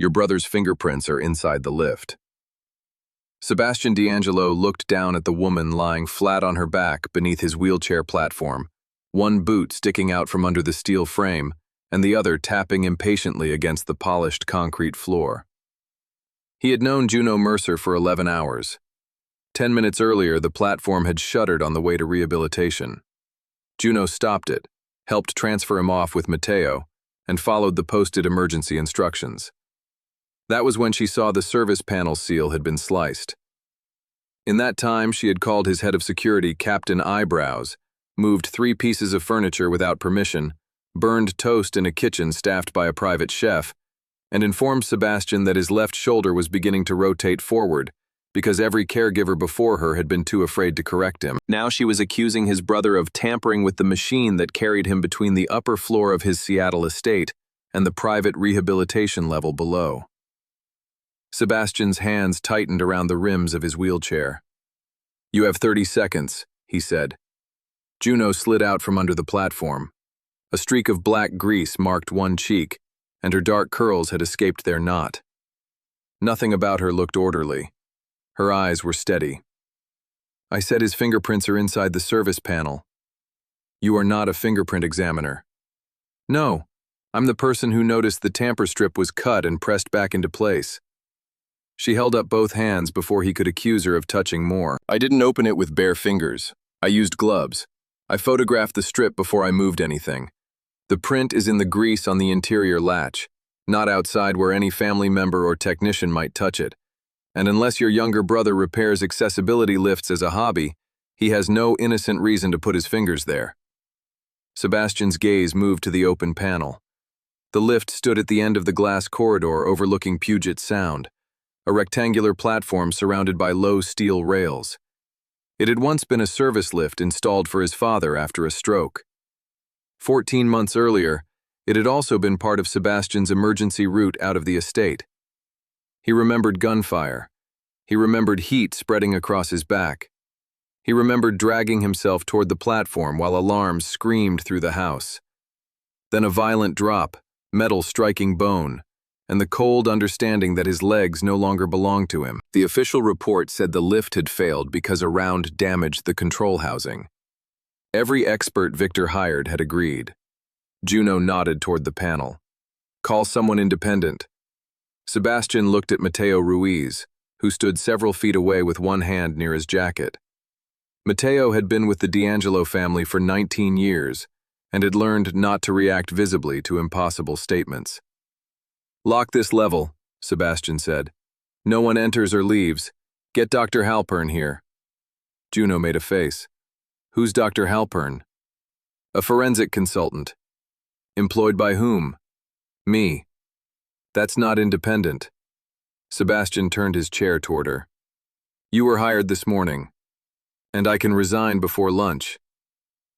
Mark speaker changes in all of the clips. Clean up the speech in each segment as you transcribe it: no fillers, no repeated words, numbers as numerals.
Speaker 1: Your brother's fingerprints are inside the lift." Sebastian D'Angelo looked down at the woman lying flat on her back beneath his wheelchair platform, one boot sticking out from under the steel frame and the other tapping impatiently against the polished concrete floor. He had known Juno Mercer for 11 hours. 10 minutes earlier, the platform had shuttered on the way to rehabilitation. Juno stopped it, helped transfer him off with Matteo, and followed the posted emergency instructions. That was when she saw the service panel seal had been sliced. In that time, she had called his head of security Captain Eyebrows, moved 3 pieces of furniture without permission, burned toast in a kitchen staffed by a private chef, and informed Sebastian that his left shoulder was beginning to rotate forward because every caregiver before her had been too afraid to correct him. Now she was accusing his brother of tampering with the machine that carried him between the upper floor of his Seattle estate and the private rehabilitation level below. Sebastian's hands tightened around the rims of his wheelchair. "You have 30 seconds, he said. Juno slid out from under the platform. A streak of black grease marked one cheek, and her dark curls had escaped their knot. Nothing about her looked orderly. Her eyes were steady. "I said his fingerprints are inside the service panel." "You are not a fingerprint examiner." "No, I'm the person who noticed the tamper strip was cut and pressed back into place." She held up both hands before he could accuse her of touching more. "I didn't open it with bare fingers. I used gloves. I photographed the strip before I moved anything. The print is in the grease on the interior latch, not outside where any family member or technician might touch it. And unless your younger brother repairs accessibility lifts as a hobby, he has no innocent reason to put his fingers there." Sebastian's gaze moved to the open panel. The lift stood at the end of the glass corridor overlooking Puget Sound, a rectangular platform surrounded by low steel rails. It had once been a service lift installed for his father after a stroke. 14 months earlier, it had also been part of Sebastian's emergency route out of the estate. He remembered gunfire. He remembered heat spreading across his back. He remembered dragging himself toward the platform while alarms screamed through the house. Then a violent drop, metal striking bone, and the cold understanding that his legs no longer belonged to him. The official report said the lift had failed because a round damaged the control housing. Every expert Victor hired had agreed. Juno nodded toward the panel. "Call someone independent." Sebastian looked at Matteo Ruiz, who stood several feet away with one hand near his jacket. Matteo had been with the D'Angelo family for 19 years and had learned not to react visibly to impossible statements. "Lock this level," Sebastian said. "No one enters or leaves. Get Dr. Halpern here." Juno made a face. "Who's Dr. Halpern?" "A forensic consultant." "Employed by whom?" "Me." "That's not independent." Sebastian turned his chair toward her. "You were hired this morning, and I can resign before lunch."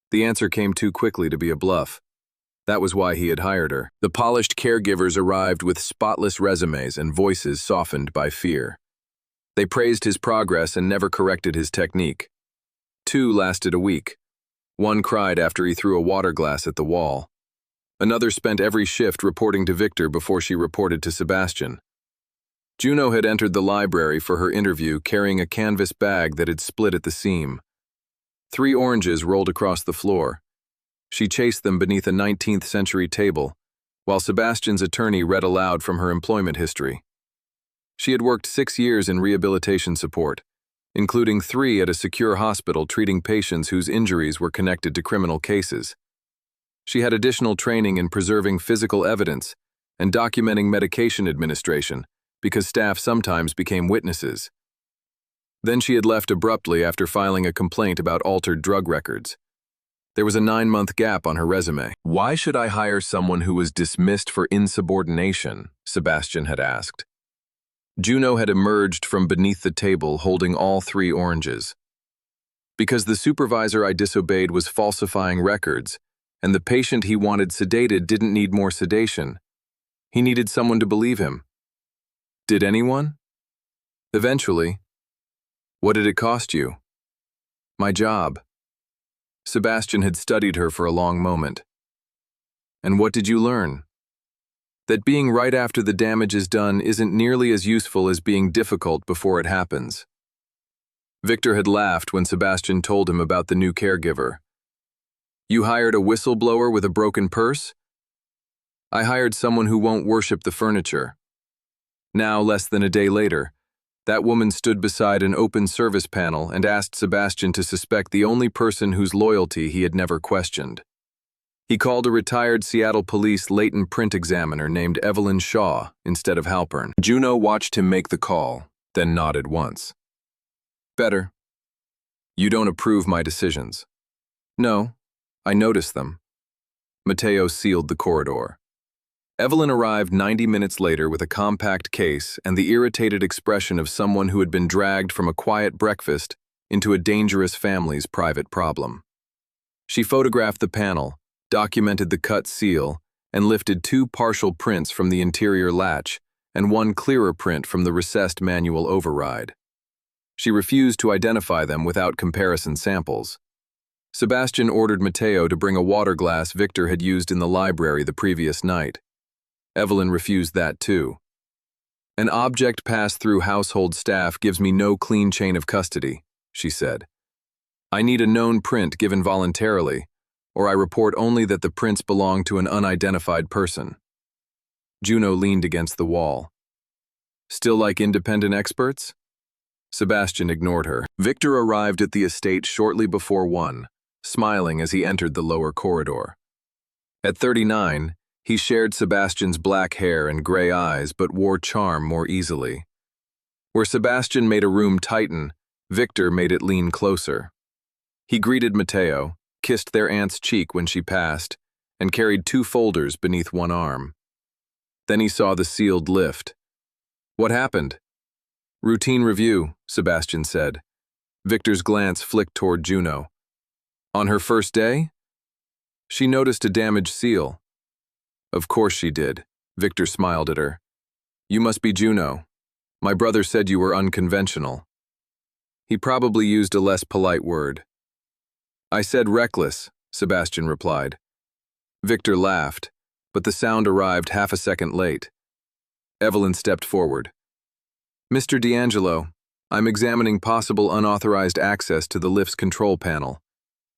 Speaker 1: The answer came too quickly to be a bluff. That was why he had hired her. The polished caregivers arrived with spotless resumes and voices softened by fear. They praised his progress and never corrected his technique. 2 lasted a week. One cried after he threw a water glass at the wall. Another spent every shift reporting to Victor before she reported to Sebastian. Juno had entered the library for her interview carrying a canvas bag that had split at the seam. 3 oranges rolled across the floor. She chased them beneath a 19th century table, while Sebastian's attorney read aloud from her employment history. She had worked 6 years in rehabilitation support, including 3 at a secure hospital treating patients whose injuries were connected to criminal cases. She had additional training in preserving physical evidence and documenting medication administration, because staff sometimes became witnesses. Then she had left abruptly after filing a complaint about altered drug records. There was a 9-month gap on her resume. "Why should I hire someone who was dismissed for insubordination?" Sebastian had asked. Juno had emerged from beneath the table holding all 3 oranges. "Because the supervisor I disobeyed was falsifying records, and the patient he wanted sedated didn't need more sedation. He needed someone to believe him." "Did anyone?" "Eventually." "What did it cost you?" "My job." Sebastian had studied her for a long moment. "And what did you learn?" That being right after the damage is done isn't nearly as useful as being difficult before it happens. Victor had laughed when Sebastian told him about the new caregiver. You hired a whistleblower with a broken purse? I hired someone who won't worship the furniture. Now, less than a day later, that woman stood beside an open service panel and asked Sebastian to suspect the only person whose loyalty he had never questioned. He called a retired Seattle police latent print examiner named Evelyn Shaw instead of Halpern. Juno watched him make the call, then nodded once. Better. You don't approve my decisions. No, I noticed them. Mateo sealed the corridor. Evelyn arrived 90 minutes later with a compact case and the irritated expression of someone who had been dragged from a quiet breakfast into a dangerous family's private problem. She photographed the panel, documented the cut seal, and lifted 2 partial prints from the interior latch and 1 clearer print from the recessed manual override. She refused to identify them without comparison samples. Sebastian ordered Mateo to bring a water glass Victor had used in the library the previous night. Evelyn refused that too. An object passed through household staff gives me no clean chain of custody, she said. I need a known print given voluntarily, or I report only that the prints belong to an unidentified person. Juno leaned against the wall. Still like independent experts? Sebastian ignored her. Victor arrived at the estate shortly before 1, smiling as he entered the lower corridor. At 39, he shared Sebastian's black hair and gray eyes but wore charm more easily. Where Sebastian made a room tighten, Victor made it lean closer. He greeted Mateo, kissed their aunt's cheek when she passed, and carried 2 folders beneath one arm. Then he saw the sealed lift. What happened? Routine review, Sebastian said. Victor's glance flicked toward Juno. On her first day? She noticed a damaged seal. Of course she did. Victor smiled at her. You must be Juno. My brother said you were unconventional. He probably used a less polite word. I said reckless, Sebastian replied. Victor laughed, but the sound arrived half a second late. Evelyn stepped forward. Mr. D'Angelo, I'm examining possible unauthorized access to the lift's control panel.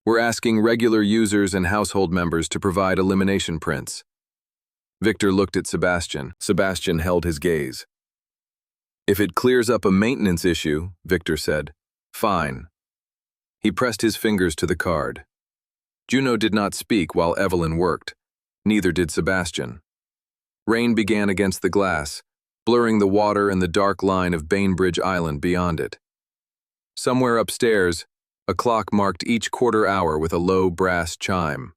Speaker 1: We're asking regular users and household members to provide elimination prints. Victor looked at Sebastian. Sebastian held his gaze. If it clears up a maintenance issue, Victor said, fine. He pressed his fingers to the card. Juno did not speak while Evelyn worked. Neither did Sebastian. Rain began against the glass, blurring the water and the dark line of Bainbridge Island beyond it. Somewhere upstairs, a clock marked each quarter hour with a low brass chime.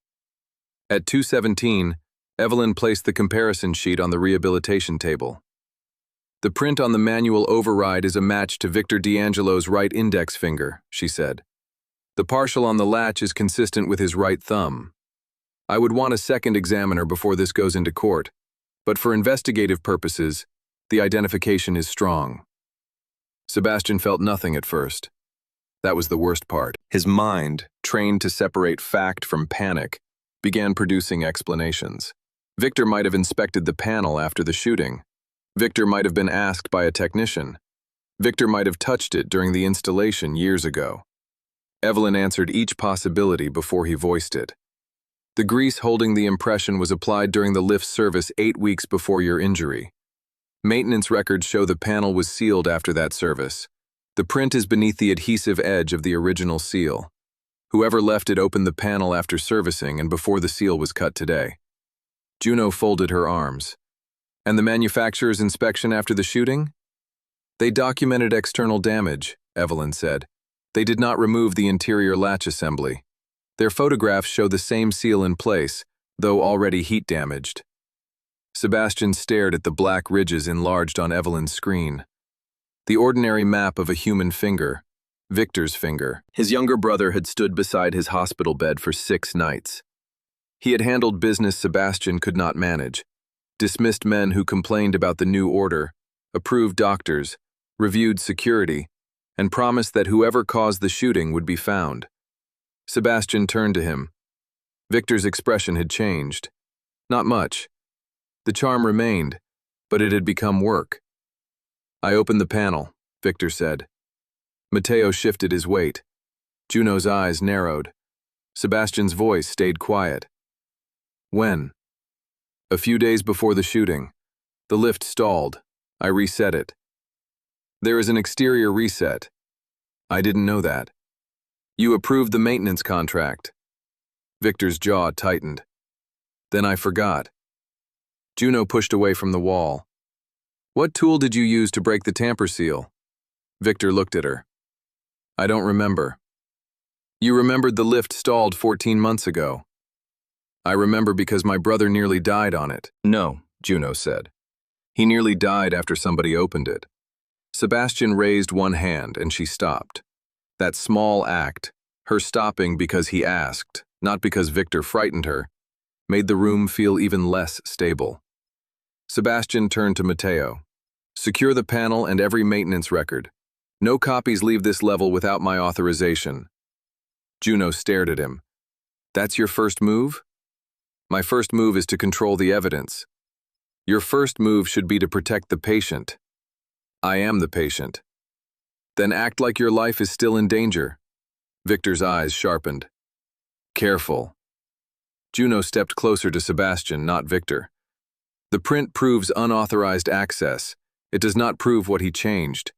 Speaker 1: At 2:17, Evelyn placed the comparison sheet on the rehabilitation table. The print on the manual override is a match to Victor D'Angelo's right index finger, she said. The partial on the latch is consistent with his right thumb. I would want a second examiner before this goes into court, but for investigative purposes, the identification is strong. Sebastian felt nothing at first. That was the worst part. His mind, trained to separate fact from panic, began producing explanations. Victor might have inspected the panel after the shooting. Victor might have been asked by a technician. Victor might have touched it during the installation years ago. Evelyn answered each possibility before he voiced it. The grease holding the impression was applied during the lift service 8 weeks before your injury. Maintenance records show the panel was sealed after that service. The print is beneath the adhesive edge of the original seal. Whoever left it opened the panel after servicing and before the seal was cut today. Juno folded her arms. And the manufacturer's inspection after the shooting? They documented external damage, Evelyn said. They did not remove the interior latch assembly. Their photographs show the same seal in place, though already heat damaged. Sebastian stared at the black ridges enlarged on Evelyn's screen. The ordinary map of a human finger, Victor's finger. His younger brother had stood beside his hospital bed for 6 nights. He had handled business Sebastian could not manage, dismissed men who complained about the new order, approved doctors, reviewed security, and promised that whoever caused the shooting would be found. Sebastian turned to him. Victor's expression had changed. Not much. The charm remained, but it had become work. I opened the panel, Victor said. Matteo shifted his weight. Juno's eyes narrowed. Sebastian's voice stayed quiet. When? A few days before the shooting. The lift stalled. I reset it. There is an exterior reset. I didn't know that. You approved the maintenance contract. Victor's jaw tightened. Then I forgot. Juno pushed away from the wall. What tool did you use to break the tamper seal? Victor looked at her. I don't remember. You remembered the lift stalled 14 months ago. I remember because my brother nearly died on it. No, Juno said. He nearly died after somebody opened it. Sebastian raised one hand and she stopped. That small act, her stopping because he asked, not because Victor frightened her, made the room feel even less stable. Sebastian turned to Matteo. Secure the panel and every maintenance record. No copies leave this level without my authorization. Juno stared at him. That's your first move? My first move is to control the evidence. Your first move should be to protect the patient. I am the patient. Then act like your life is still in danger. Victor's eyes sharpened. Careful. Juno stepped closer to Sebastian, not Victor. The print proves unauthorized access. It does not prove what he changed.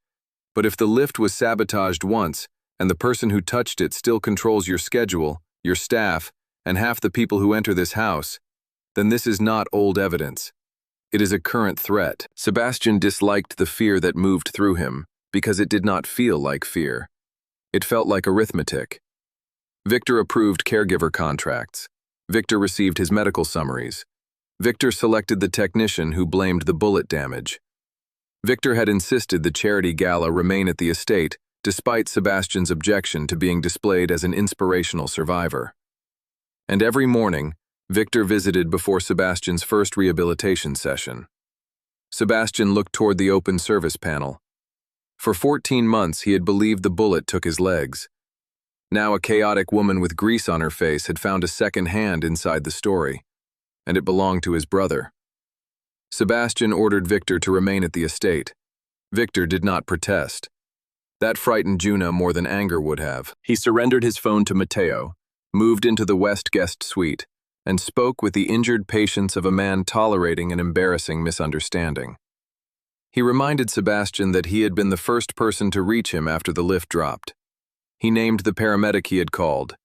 Speaker 1: But if the lift was sabotaged once, and the person who touched it still controls your schedule, your staff, and half the people who enter this house, then this is not old evidence. It is a current threat. Sebastian disliked the fear that moved through him, because it did not feel like fear. It felt like arithmetic. Victor approved caregiver contracts. Victor received his medical summaries. Victor selected the technician who blamed the bullet damage. Victor had insisted the charity gala remain at the estate, despite Sebastian's objection to being displayed as an inspirational survivor. And every morning, Victor visited before Sebastian's first rehabilitation session. Sebastian looked toward the open service panel. For 14 months, he had believed the bullet took his legs. Now a chaotic woman with grease on her face had found a second hand inside the story, and it belonged to his brother. Sebastian ordered Victor to remain at the estate. Victor did not protest. That frightened Juno more than anger would have. He surrendered his phone to Matteo, moved into the West guest suite, and spoke with the injured patience of a man tolerating an embarrassing misunderstanding. He reminded Sebastian that he had been the first person to reach him after the lift dropped. He named the paramedic he had called,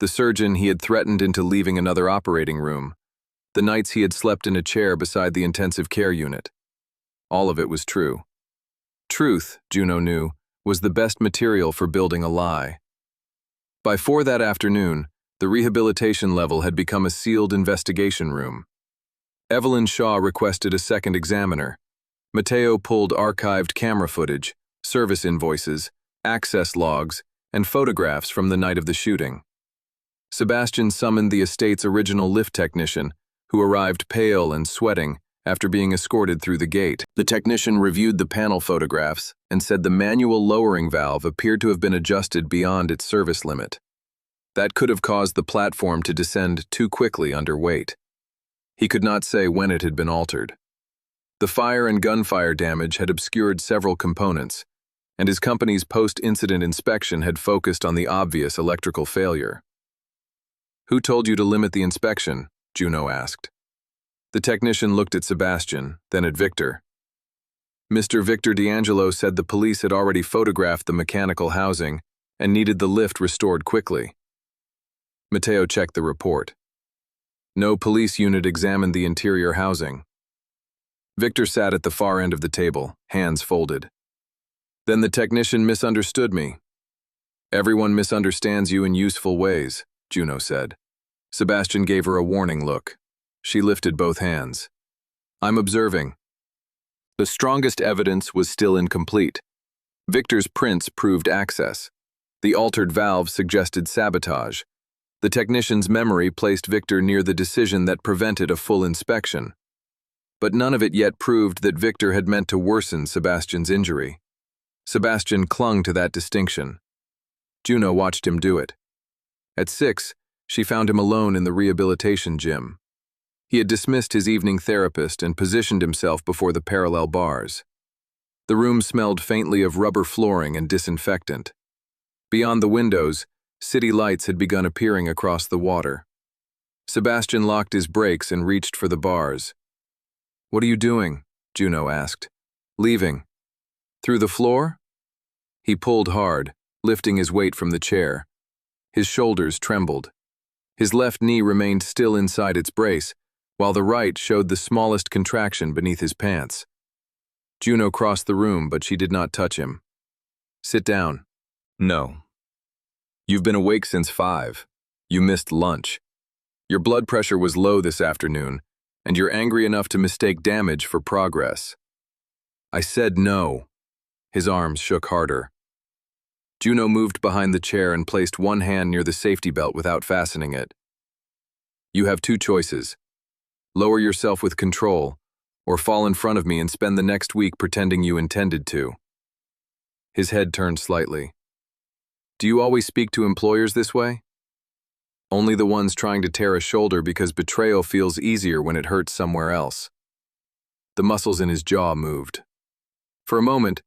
Speaker 1: the surgeon he had threatened into leaving another operating room, the nights he had slept in a chair beside the intensive care unit. All of it was true. Truth, Juno knew, was the best material for building a lie. By 4 that afternoon, the rehabilitation level had become a sealed investigation room. Evelyn Shaw requested a second examiner. Matteo pulled archived camera footage, service invoices, access logs, and photographs from the night of the shooting. Sebastian summoned the estate's original lift technician, who arrived pale and sweating after being escorted through the gate. The technician reviewed the panel photographs and said the manual lowering valve appeared to have been adjusted beyond its service limit. That could have caused the platform to descend too quickly under weight. He could not say when it had been altered. The fire and gunfire damage had obscured several components, and his company's post-incident inspection had focused on the obvious electrical failure. Who told you to limit the inspection? Juno asked. The technician looked at Sebastian, then at Victor. Mr. Victor D'Angelo said the police had already photographed the mechanical housing and needed the lift restored quickly. Matteo checked the report. No police unit examined the interior housing. Victor sat at the far end of the table, hands folded. Then the technician misunderstood me. Everyone misunderstands you in useful ways, Juno said. Sebastian gave her a warning look. She lifted both hands. I'm observing. The strongest evidence was still incomplete. Victor's prints proved access. The altered valve suggested sabotage. The technician's memory placed Victor near the decision that prevented a full inspection. But none of it yet proved that Victor had meant to worsen Sebastian's injury. Sebastian clung to that distinction. Juno watched him do it. At 6, she found him alone in the rehabilitation gym. He had dismissed his evening therapist and positioned himself before the parallel bars. The room smelled faintly of rubber flooring and disinfectant. Beyond the windows, city lights had begun appearing across the water. Sebastian locked his brakes and reached for the bars. "What are you doing?" Juno asked. "Leaving." "Through the floor?" He pulled hard, lifting his weight from the chair. His shoulders trembled. His left knee remained still inside its brace, while the right showed the smallest contraction beneath his pants. Juno crossed the room, but she did not touch him. "Sit down." "No. You've been awake since 5. You missed lunch. Your blood pressure was low this afternoon, and you're angry enough to mistake damage for progress." "I said no." His arms shook harder. Juno moved behind the chair and placed one hand near the safety belt without fastening it. "You have 2 choices. Lower yourself with control, or fall in front of me and spend the next week pretending you intended to." His head turned slightly. "Do you always speak to employers this way?" "Only the ones trying to tear a shoulder because betrayal feels easier when it hurts somewhere else." The muscles in his jaw moved. For a moment,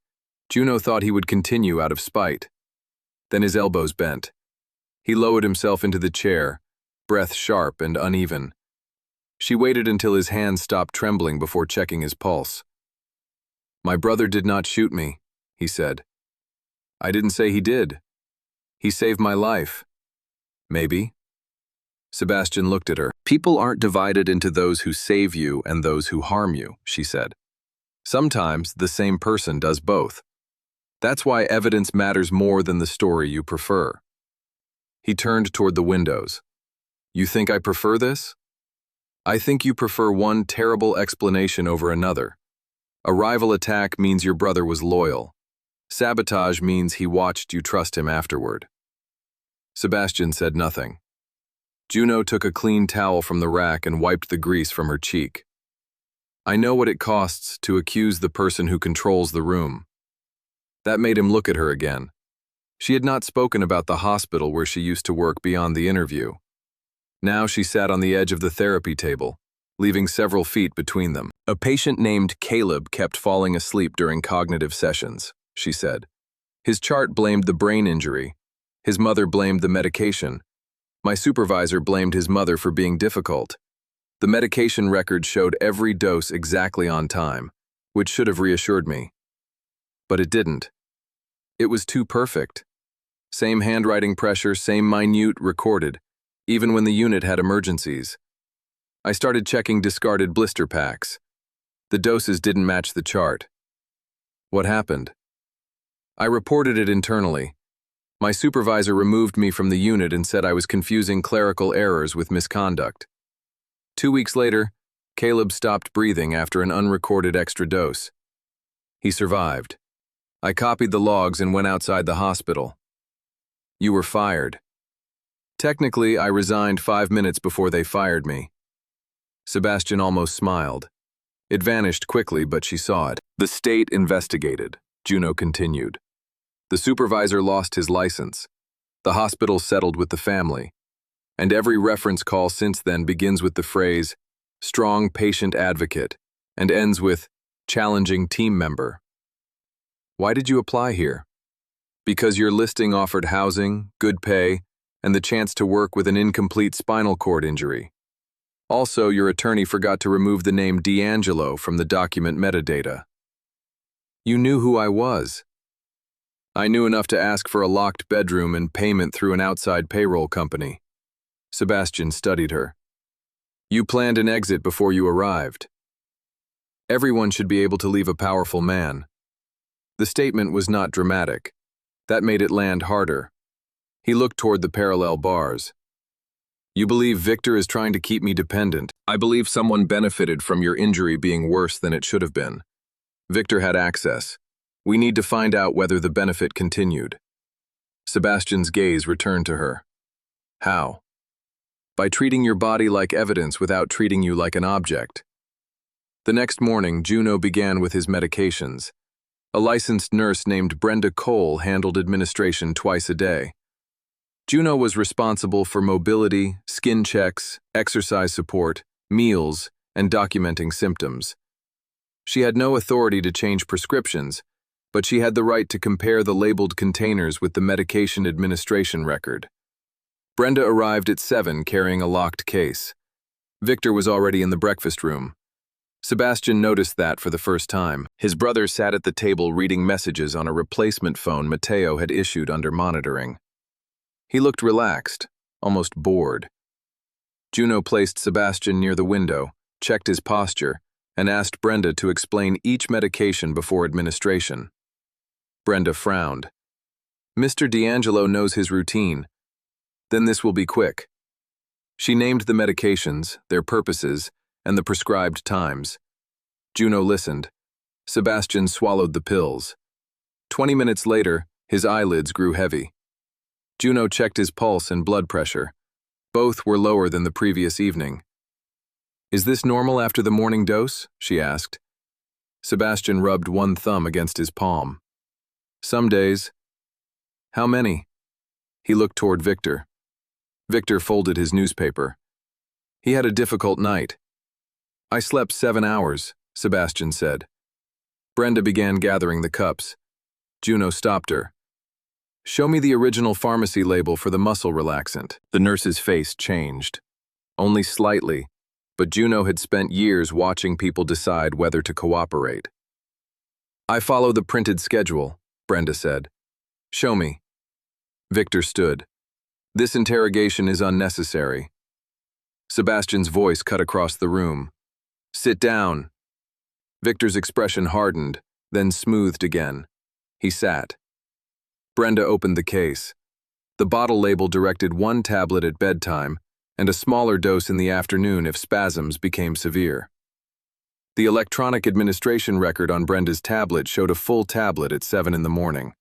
Speaker 1: Juno thought he would continue out of spite. Then his elbows bent. He lowered himself into the chair, breath sharp and uneven. She waited until his hands stopped trembling before checking his pulse. "My brother did not shoot me," he said. "I didn't say he did. He saved my life." "Maybe." Sebastian looked at her. "People aren't divided into those who save you and those who harm you," she said. "Sometimes the same person does both. That's why evidence matters more than the story you prefer." He turned toward the windows. "You think I prefer this?" "I think you prefer one terrible explanation over another. A rival attack means your brother was loyal. Sabotage means he watched you trust him afterward." Sebastian said nothing. Juno took a clean towel from the rack and wiped the grease from her cheek. "I know what it costs to accuse the person who controls the room." That made him look at her again. She had not spoken about the hospital where she used to work beyond the interview. Now she sat on the edge of the therapy table, leaving several feet between them. "A patient named Caleb kept falling asleep during cognitive sessions," she said. "His chart blamed the brain injury. His mother blamed the medication. My supervisor blamed his mother for being difficult. The medication record showed every dose exactly on time, which should have reassured me. But it didn't. It was too perfect. Same handwriting pressure, same minute recorded, even when the unit had emergencies. I started checking discarded blister packs. The doses didn't match the chart." "What happened?" "I reported it internally. My supervisor removed me from the unit and said I was confusing clerical errors with misconduct. 2 weeks later, Caleb stopped breathing after an unrecorded extra dose. He survived. I copied the logs and went outside the hospital. You were fired." "Technically, I resigned 5 minutes before they fired me." Sebastian almost smiled. It vanished quickly, but she saw it. "The state investigated," Juno continued. "The supervisor lost his license. The hospital settled with the family. And every reference call since then begins with the phrase, 'strong patient advocate,' and ends with, 'challenging team member.' Why did you apply here?" "Because your listing offered housing, good pay, and the chance to work with an incomplete spinal cord injury. Also, your attorney forgot to remove the name D'Angelo from the document metadata." "You knew who I was." "I knew enough to ask for a locked bedroom and payment through an outside payroll company." Sebastian studied her. "You planned an exit before you arrived." "Everyone should be able to leave a powerful man." The statement was not dramatic. That made it land harder. He looked toward the parallel bars. "You believe Victor is trying to keep me dependent. I believe someone benefited from your injury being worse than it should have been. Victor had access. We need to find out whether the benefit continued." Sebastian's gaze returned to her. "How?" "By treating your body like evidence without treating you like an object." The next morning, Juno began with his medications. A licensed nurse named Brenda Cole handled administration twice a day. Juno was responsible for mobility, skin checks, exercise support, meals, and documenting symptoms. She had no authority to change prescriptions, but she had the right to compare the labeled containers with the medication administration record. Brenda arrived at 7 carrying a locked case. Victor was already in the breakfast room. Sebastian noticed that for the first time. His brother sat at the table reading messages on a replacement phone Matteo had issued under monitoring. He looked relaxed, almost bored. Juno placed Sebastian near the window, checked his posture, and asked Brenda to explain each medication before administration. Brenda frowned. Mr. D'Angelo knows his routine. Then this will be quick. She named the medications, their purposes, and the prescribed times. Juno listened. Sebastian swallowed the pills. 20 minutes later, his eyelids grew heavy. Juno checked his pulse and blood pressure. Both were lower than the previous evening. "Is this normal after the morning dose?" she asked. Sebastian rubbed one thumb against his palm. "Some days." "How many?" He looked toward Victor. Victor folded his newspaper. He had a difficult night. "I slept 7 hours," Sebastian said. Brenda began gathering the cups. Juno stopped her. "Show me the original pharmacy label for the muscle relaxant." The nurse's face changed. Only slightly, but Juno had spent years watching people decide whether to cooperate. "I follow the printed schedule," Brenda said. "Show me." Victor stood. "This interrogation is unnecessary." Sebastian's voice cut across the room. "Sit down." Victor's expression hardened, then smoothed again. He sat. Brenda opened the case. The bottle label directed 1 tablet at bedtime and a smaller dose in the afternoon if spasms became severe. The electronic administration record on Brenda's tablet showed a full tablet at 7 in the morning.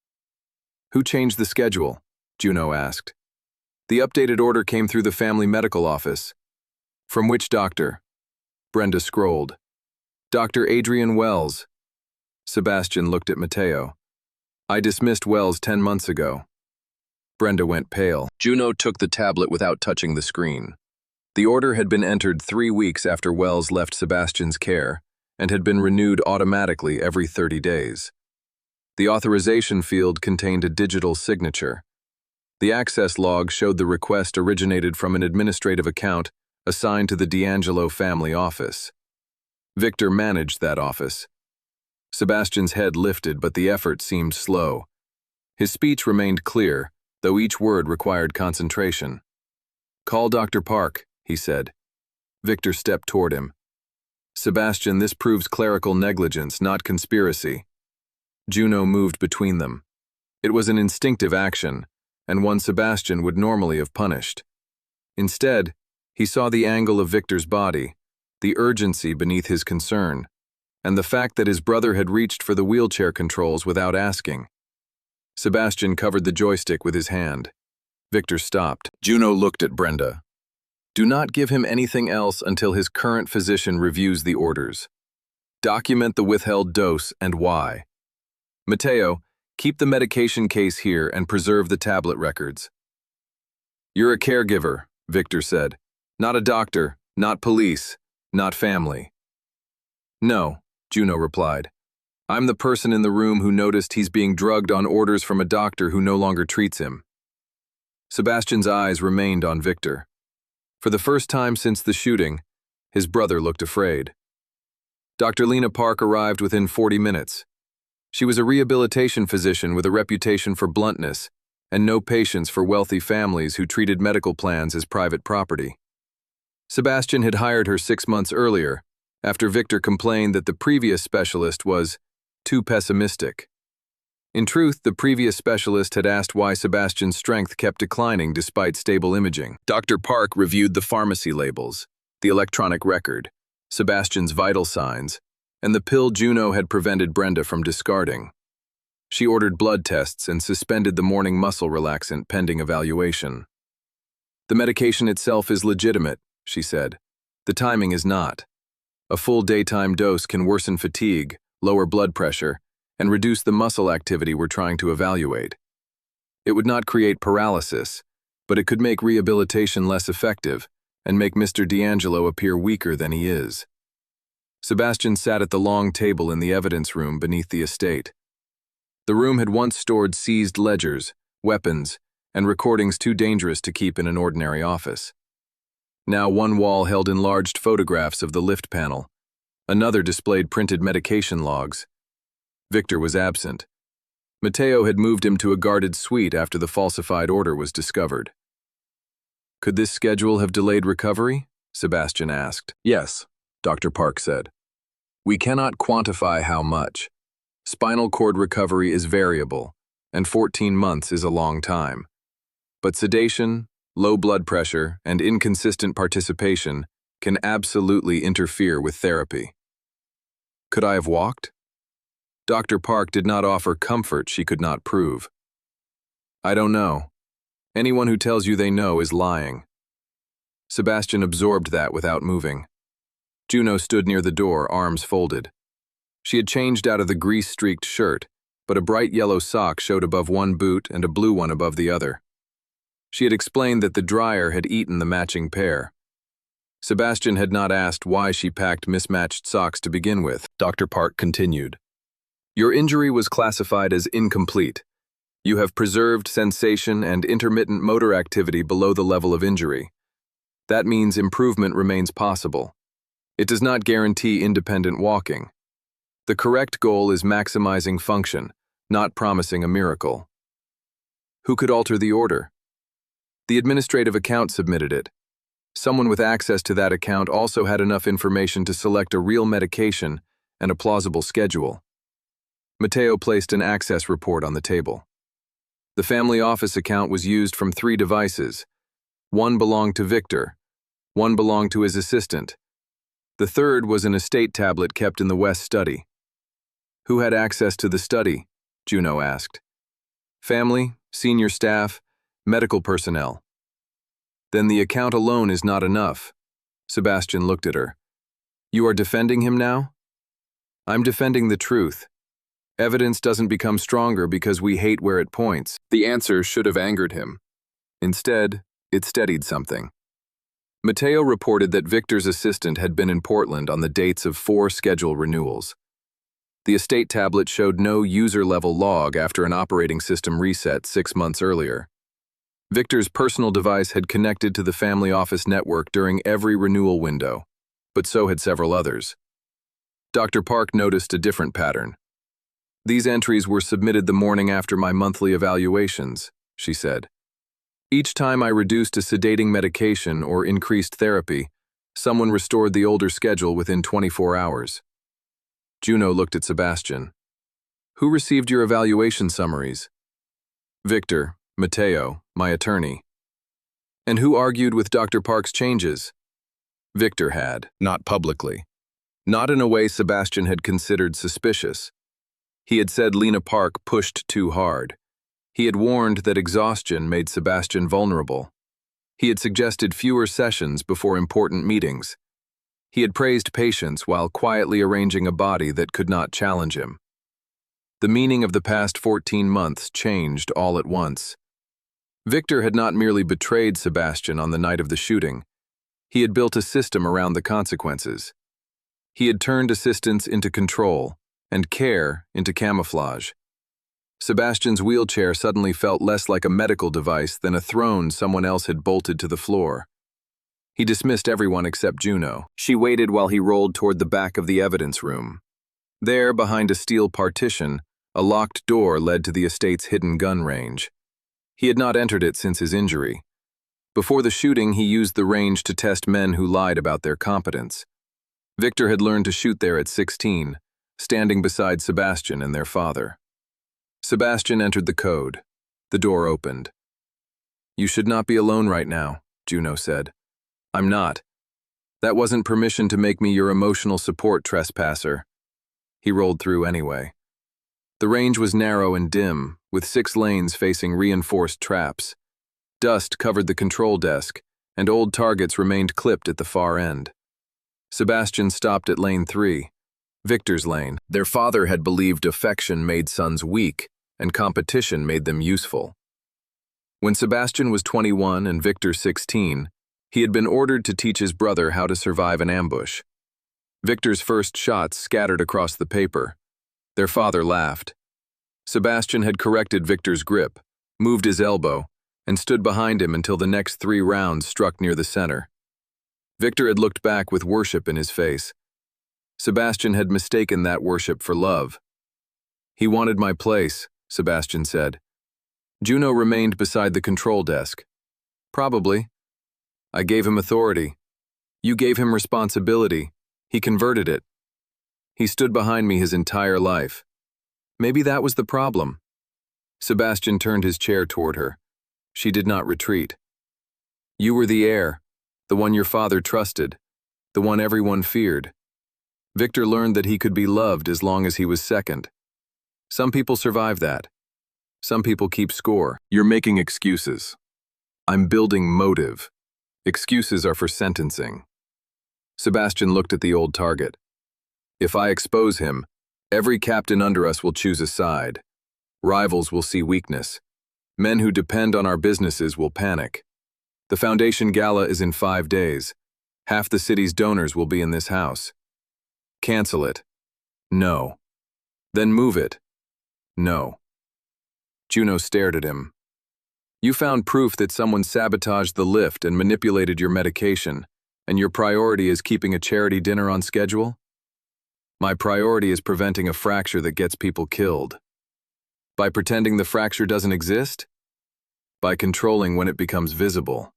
Speaker 1: "Who changed the schedule?" Juno asked. "The updated order came through the family medical office." "From which doctor?" Brenda scrolled. "Dr. Adrian Wells." Sebastian looked at Matteo. "I dismissed Wells 10 months ago." Brenda went pale. Juno took the tablet without touching the screen. The order had been entered 3 weeks after Wells left Sebastian's care and had been renewed automatically every 30 days. The authorization field contained a digital signature. The access log showed the request originated from an administrative account assigned to the D'Angelo family office. Victor managed that office. Sebastian's head lifted, but the effort seemed slow. His speech remained clear, though each word required concentration. "Call Dr. Park," he said. Victor stepped toward him. "Sebastian, this proves clerical negligence, not conspiracy." Juno moved between them. It was an instinctive action, and one Sebastian would normally have punished. Instead, he saw the angle of Victor's body, the urgency beneath his concern, and the fact that his brother had reached for the wheelchair controls without asking. Sebastian covered the joystick with his hand. Victor stopped. Juno looked at Brenda. "Do not give him anything else until his current physician reviews the orders. Document the withheld dose and why. Matteo, keep the medication case here and preserve the tablet records." "You're a caregiver," Victor said. "Not a doctor, not police, not family." "No," Juno replied. "I'm the person in the room who noticed he's being drugged on orders from a doctor who no longer treats him." Sebastian's eyes remained on Victor. For the first time since the shooting, his brother looked afraid. Dr. Lena Park arrived within 40 minutes. She was a rehabilitation physician with a reputation for bluntness and no patience for wealthy families who treated medical plans as private property. Sebastian had hired her 6 months earlier, after Victor complained that the previous specialist was too pessimistic. In truth, the previous specialist had asked why Sebastian's strength kept declining despite stable imaging. Dr. Park reviewed the pharmacy labels, the electronic record, Sebastian's vital signs, and the pill Juno had prevented Brenda from discarding. She ordered blood tests and suspended the morning muscle relaxant pending evaluation. "The medication itself is legitimate," she said. "The timing is not. A full daytime dose can worsen fatigue, lower blood pressure, and reduce the muscle activity we're trying to evaluate. It would not create paralysis, but it could make rehabilitation less effective and make Mr. D'Angelo appear weaker than he is. Sebastian sat at the long table in the evidence room beneath the estate. The room had once stored seized ledgers, weapons, and recordings too dangerous to keep in an ordinary office. Now one wall held enlarged photographs of the lift panel. Another displayed printed medication logs. Victor was absent. Matteo had moved him to a guarded suite after the falsified order was discovered. Could this schedule have delayed recovery? Sebastian asked. Yes, Dr. Park said. We cannot quantify how much. Spinal cord recovery is variable, and 14 months is a long time. But sedation, low blood pressure, and inconsistent participation can absolutely interfere with therapy. Could I have walked? Dr. Park did not offer comfort she could not prove. I don't know. Anyone who tells you they know is lying. Sebastian absorbed that without moving. Juno stood near the door, arms folded. She had changed out of the grease-streaked shirt, but a bright yellow sock showed above one boot and a blue one above the other. She had explained that the dryer had eaten the matching pair. Sebastian had not asked why she packed mismatched socks to begin with. Dr. Park continued. Your injury was classified as incomplete. You have preserved sensation and intermittent motor activity below the level of injury. That means improvement remains possible. It does not guarantee independent walking. The correct goal is maximizing function, not promising a miracle. Who could alter the order? The administrative account submitted it. Someone with access to that account also had enough information to select a real medication and a plausible schedule. Matteo placed an access report on the table. The family office account was used from 3 devices. One belonged to Victor. One belonged to his assistant. The third was an estate tablet kept in the West study. Who had access to the study? Juno asked. Family, senior staff, medical personnel. Then the account alone is not enough. Sebastian looked at her. You are defending him now? I'm defending the truth. Evidence doesn't become stronger because we hate where it points. The answer should have angered him. Instead, it steadied something. Matteo reported that Victor's assistant had been in Portland on the dates of 4 schedule renewals. The estate tablet showed no user-level log after an operating system reset 6 months earlier. Victor's personal device had connected to the family office network during every renewal window, but so had several others. Dr. Park noticed a different pattern. These entries were submitted the morning after my monthly evaluations, she said. Each time I reduced a sedating medication or increased therapy, someone restored the older schedule within 24 hours. Juno looked at Sebastian. Who received your evaluation summaries? Victor, Matteo, my attorney. And who argued with Dr. Park's changes? Victor had, not publicly. Not in a way Sebastian had considered suspicious. He had said Lena Park pushed too hard. He had warned that exhaustion made Sebastian vulnerable. He had suggested fewer sessions before important meetings. He had praised patience while quietly arranging a body that could not challenge him. The meaning of the past 14 months changed all at once. Victor had not merely betrayed Sebastian on the night of the shooting. He had built a system around the consequences. He had turned assistance into control and care into camouflage. Sebastian's wheelchair suddenly felt less like a medical device than a throne someone else had bolted to the floor. He dismissed everyone except Juno. She waited while he rolled toward the back of the evidence room. There, behind a steel partition, a locked door led to the estate's hidden gun range. He had not entered it since his injury. Before the shooting, he used the range to test men who lied about their competence. Victor had learned to shoot there at 16, standing beside Sebastian and their father. Sebastian entered the code. The door opened. You should not be alone right now, Juno said. I'm not. That wasn't permission to make me your emotional support trespasser. He rolled through anyway. The range was narrow and dim, with 6 lanes facing reinforced traps. Dust covered the control desk, and old targets remained clipped at the far end. Sebastian stopped at lane 3, Victor's lane. Their father had believed affection made sons weak, and competition made them useful. When Sebastian was 21 and Victor 16, He had been ordered to teach his brother how to survive an ambush. Victor's first shots scattered across the paper. Their father laughed. Sebastian had corrected Victor's grip, moved his elbow, and stood behind him until the next 3 rounds struck near the center. Victor had looked back with worship in his face. Sebastian had mistaken that worship for love. "He wanted my place," Sebastian said. Juno remained beside the control desk. "Probably. I gave him authority. You gave him responsibility. He converted it. He stood behind me his entire life. Maybe that was the problem." Sebastian turned his chair toward her. She did not retreat. "You were the heir, the one your father trusted, the one everyone feared. Victor learned that he could be loved as long as he was second. Some people survive that. Some people keep score. You're making excuses. I'm building motive. Excuses are for sentencing." Sebastian looked at the old target. "If I expose him, every captain under us will choose a side. Rivals will see weakness. Men who depend on our businesses will panic. The Foundation Gala is in 5 days. Half the city's donors will be in this house. Cancel it. No. Then move it. No." Juno stared at him. "You found proof that someone sabotaged the lift and manipulated your medication, and your priority is keeping a charity dinner on schedule? My priority is preventing a fracture that gets people killed. By pretending the fracture doesn't exist? By controlling when it becomes visible."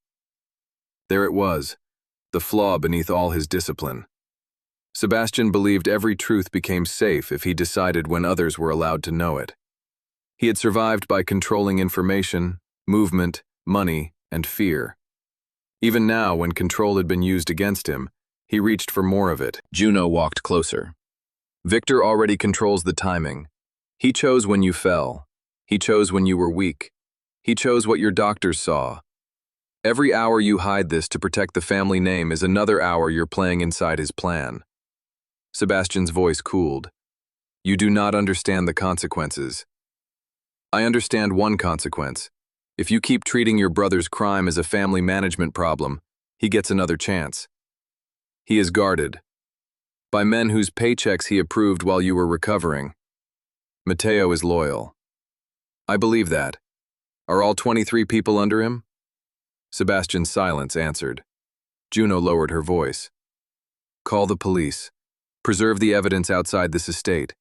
Speaker 1: There it was, the flaw beneath all his discipline. Sebastian believed every truth became safe if he decided when others were allowed to know it. He had survived by controlling information, movement, money, and fear. Even now, when control had been used against him, he reached for more of it. Juno walked closer. "Victor already controls the timing. He chose when you fell. He chose when you were weak. He chose what your doctors saw. Every hour you hide this to protect the family name is another hour you're playing inside his plan." Sebastian's voice cooled. "You do not understand the consequences." "I understand one consequence. If you keep treating your brother's crime as a family management problem, he gets another chance. He is guarded by men whose paychecks he approved while you were recovering. Matteo is loyal. I believe that. Are all 23 people under him?" Sebastian's silence answered. Juno lowered her voice. "Call the police. Preserve the evidence outside this estate.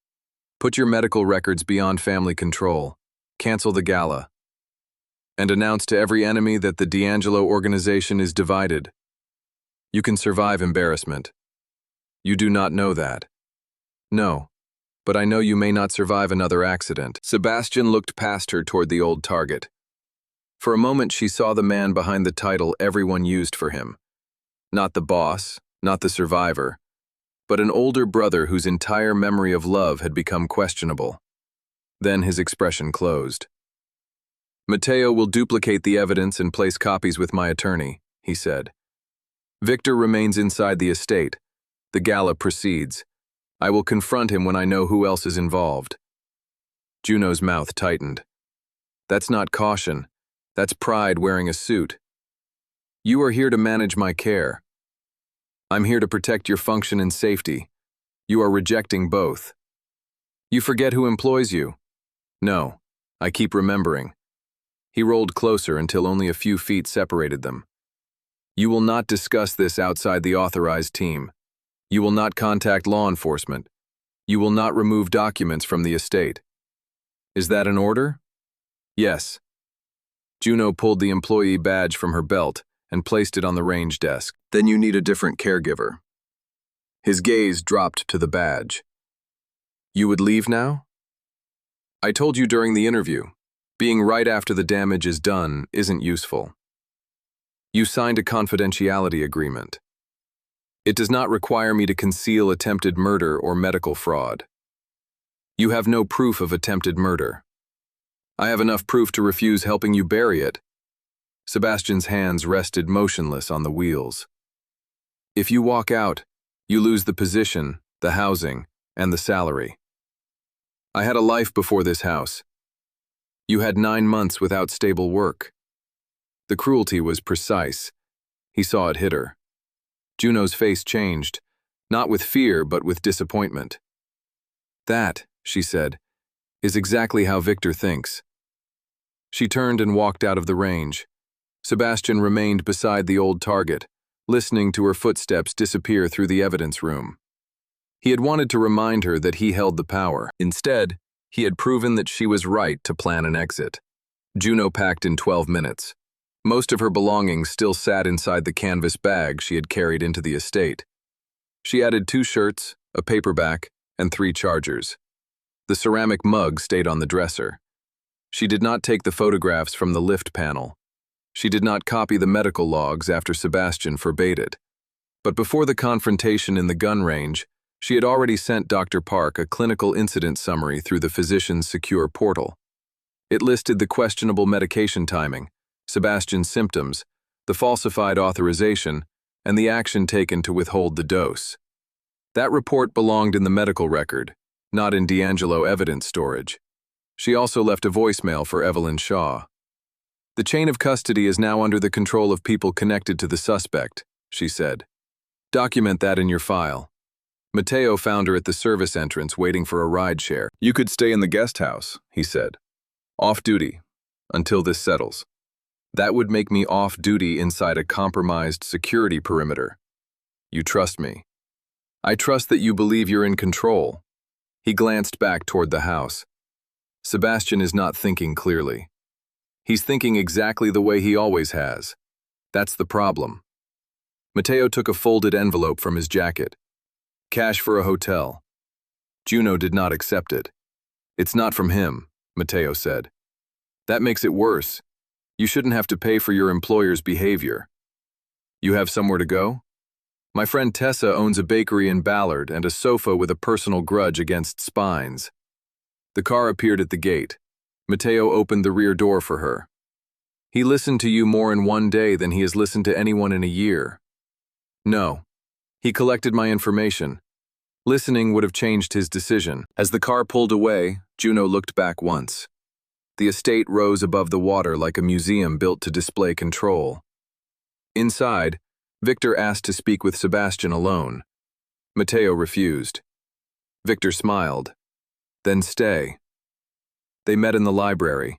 Speaker 1: Put your medical records beyond family control. Cancel the gala. And announce to every enemy that the D'Angelo organization is divided. You can survive embarrassment. You do not know that." "No, but I know you may not survive another accident." Sebastian looked past her toward the old target. For a moment she saw the man behind the title everyone used for him. Not the boss, not the survivor, but an older brother whose entire memory of love had become questionable. Then his expression closed. "Matteo will duplicate the evidence and place copies with my attorney," he said. "Victor remains inside the estate. The gala proceeds. I will confront him when I know who else is involved." Juno's mouth tightened. "That's not caution. That's pride wearing a suit. You are here to manage my care. I'm here to protect your function and safety. You are rejecting both. You forget who employs you." "No, I keep remembering." He rolled closer until only a few feet separated them. "You will not discuss this outside the authorized team. You will not contact law enforcement. You will not remove documents from the estate. Is that an order?" "Yes." Juno pulled the employee badge from her belt and placed it on the range desk. "Then you need a different caregiver." His gaze dropped to the badge. "You would leave now?" "I told you during the interview. Being right after the damage is done isn't useful. You signed a confidentiality agreement. It does not require me to conceal attempted murder or medical fraud. You have no proof of attempted murder. I have enough proof to refuse helping you bury it." Sebastian's hands rested motionless on the wheels. "If you walk out, you lose the position, the housing, and the salary. I had a life before this house. You had 9 months without stable work." The cruelty was precise, He saw it hit her. Juno's face changed, not with fear but with disappointment. "That," she said, "is exactly how Victor thinks." She turned and walked out of the range. Sebastian remained beside the old target, listening to her footsteps disappear through the evidence room. He had wanted to remind her that he held the power. Instead, he had proven that she was right to plan an exit. Juno packed in 12 minutes. Most of her belongings still sat inside the canvas bag she had carried into the estate. She added 2 shirts, a paperback, and 3 chargers. The ceramic mug stayed on the dresser. She did not take the photographs from the lift panel. She did not copy the medical logs after Sebastian forbade it. But before the confrontation in the gun range, she had already sent Dr. Park a clinical incident summary through the physician's secure portal. It listed the questionable medication timing, Sebastian's symptoms, the falsified authorization, and the action taken to withhold the dose. That report belonged in the medical record, not in D'Angelo evidence storage. She also left a voicemail for Evelyn Shaw. "The chain of custody is now under the control of people connected to the suspect," she said. "Document that in your file." Matteo found her at the service entrance waiting for a rideshare. "You could stay in the guest house," he said. "Off duty, until this settles." "That would make me off duty inside a compromised security perimeter. You trust me." "I trust that you believe you're in control." He glanced back toward the house. Sebastian is not thinking clearly. He's thinking exactly the way he always has. That's the problem. Matteo took a folded envelope from his jacket. "Cash for a hotel." Juno did not accept it. "It's not from him," Matteo said. "That makes it worse. You shouldn't have to pay for your employer's behavior." "You have somewhere to go?" "My friend Tessa owns a bakery in Ballard and a sofa with a personal grudge against spines." The car appeared at the gate. Matteo opened the rear door for her. "He listened to you more in one day than he has listened to anyone in a year." "No. He collected my information. Listening would have changed his decision." As the car pulled away, Juno looked back once. The estate rose above the water like a museum built to display control. Inside, Victor asked to speak with Sebastian alone. Matteo refused. Victor smiled. "Then stay." They met in the library.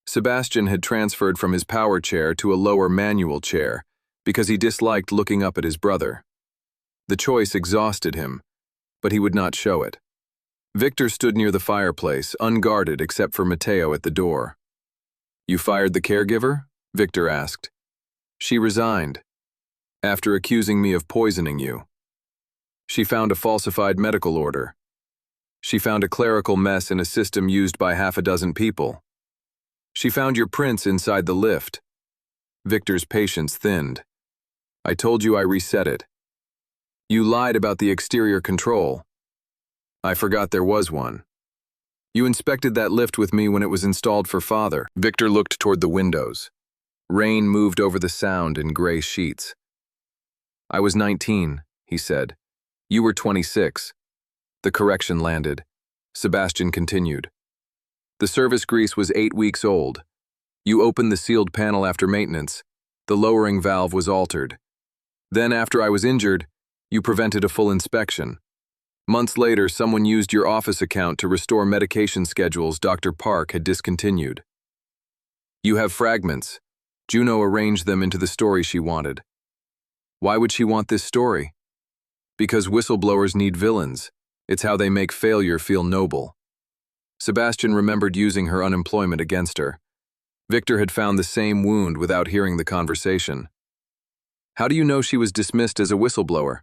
Speaker 1: Sebastian had transferred from his power chair to a lower manual chair because he disliked looking up at his brother. The choice exhausted him, but he would not show it. Victor stood near the fireplace, unguarded except for Matteo at the door. "You fired the caregiver?" Victor asked. "She resigned, after accusing me of poisoning you. She found a falsified medical order. She found a clerical mess in a system used by half a dozen people. She found your prints inside the lift." Victor's patience thinned. "I told you I reset it. You lied about the exterior control. I forgot there was one. You inspected that lift with me when it was installed for Father." Victor looked toward the windows. Rain moved over the sound in gray sheets. "I was 19, he said. "You were 26. The correction landed. Sebastian continued. "The service grease was 8 weeks old. You opened the sealed panel after maintenance. The lowering valve was altered. Then, after I was injured, you prevented a full inspection. Months later, someone used your office account to restore medication schedules Dr. Park had discontinued. You have fragments. Juno arranged them into the story she wanted. Why would she want this story? Because whistleblowers need villains. It's how they make failure feel noble." Sebastian remembered using her unemployment against her. Victor had found the same wound without hearing the conversation. "How do you know she was dismissed as a whistleblower?"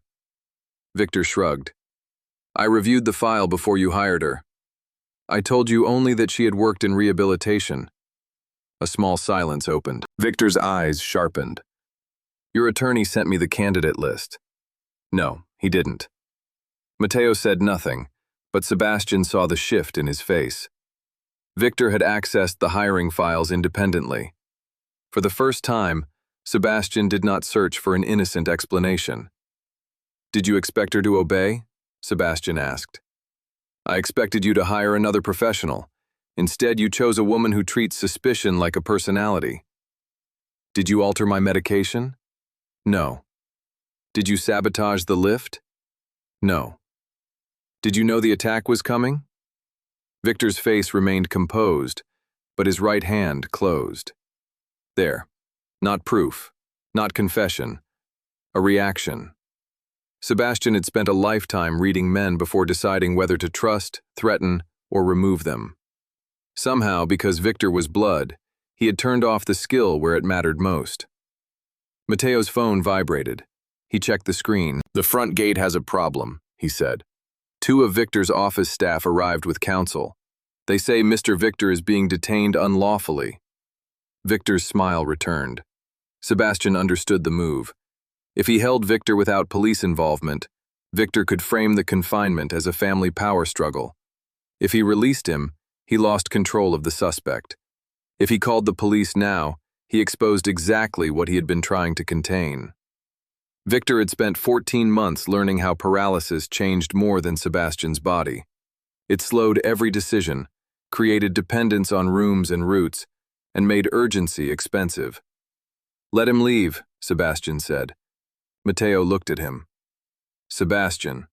Speaker 1: Victor shrugged. "I reviewed the file before you hired her. I told you only that she had worked in rehabilitation." A small silence opened. Victor's eyes sharpened. "Your attorney sent me the candidate list." "No, he didn't." Matteo said nothing, but Sebastian saw the shift in his face. Victor had accessed the hiring files independently. For the first time, Sebastian did not search for an innocent explanation. "Did you expect her to obey?" Sebastian asked. "I expected you to hire another professional. Instead, you chose a woman who treats suspicion like a personality." "Did you alter my medication?" No. Did you sabotage the lift? No. Did you know the attack was coming? Victor's face remained composed, but his right hand closed. There. Not proof. Not confession. A reaction. Sebastian had spent a lifetime reading men before deciding whether to trust, threaten, or remove them. Somehow, because Victor was blood, he had turned off the skill where it mattered most. Mateo's phone vibrated. He checked the screen. "The front gate has a problem," he said. Two of Victor's office staff arrived with counsel. They say Mr. Victor is being detained unlawfully. Victor's smile returned. Sebastian understood the move. If he held Victor without police involvement, Victor could frame the confinement as a family power struggle. If he released him, he lost control of the suspect. If he called the police now, he exposed exactly what he had been trying to contain. Victor had spent 14 months learning how paralysis changed more than Sebastian's body. It slowed every decision, created dependence on rooms and routes, and made urgency expensive. "Let him leave," Sebastian said. Mateo looked at him. "Sebastian,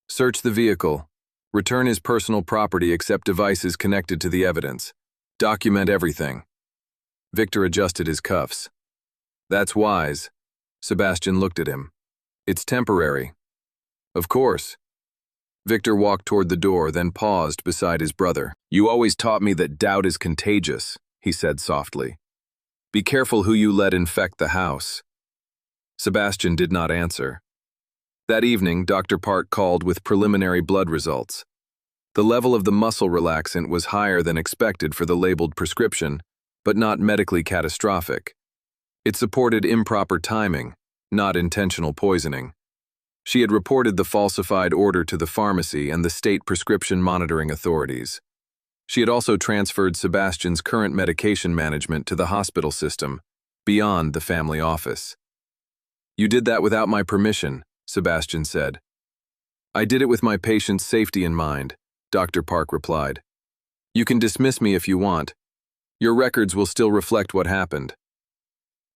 Speaker 1: search the vehicle. Return his personal property except devices connected to the evidence. Document everything." Victor adjusted his cuffs. "That's wise." Sebastian looked at him. "It's temporary." "Of course." Victor walked toward the door, then paused beside his brother. "You always taught me that doubt is contagious," he said softly. "Be careful who you let infect the house." Sebastian did not answer. That evening, Dr. Park called with preliminary blood results. The level of the muscle relaxant was higher than expected for the labeled prescription, but not medically catastrophic. It supported improper timing, not intentional poisoning. She had reported the falsified order to the pharmacy and the state prescription monitoring authorities. She had also transferred Sebastian's current medication management to the hospital system, beyond the family office. "You did that without my permission," Sebastian said. "I did it with my patient's safety in mind," Dr. Park replied. "You can dismiss me if you want. Your records will still reflect what happened."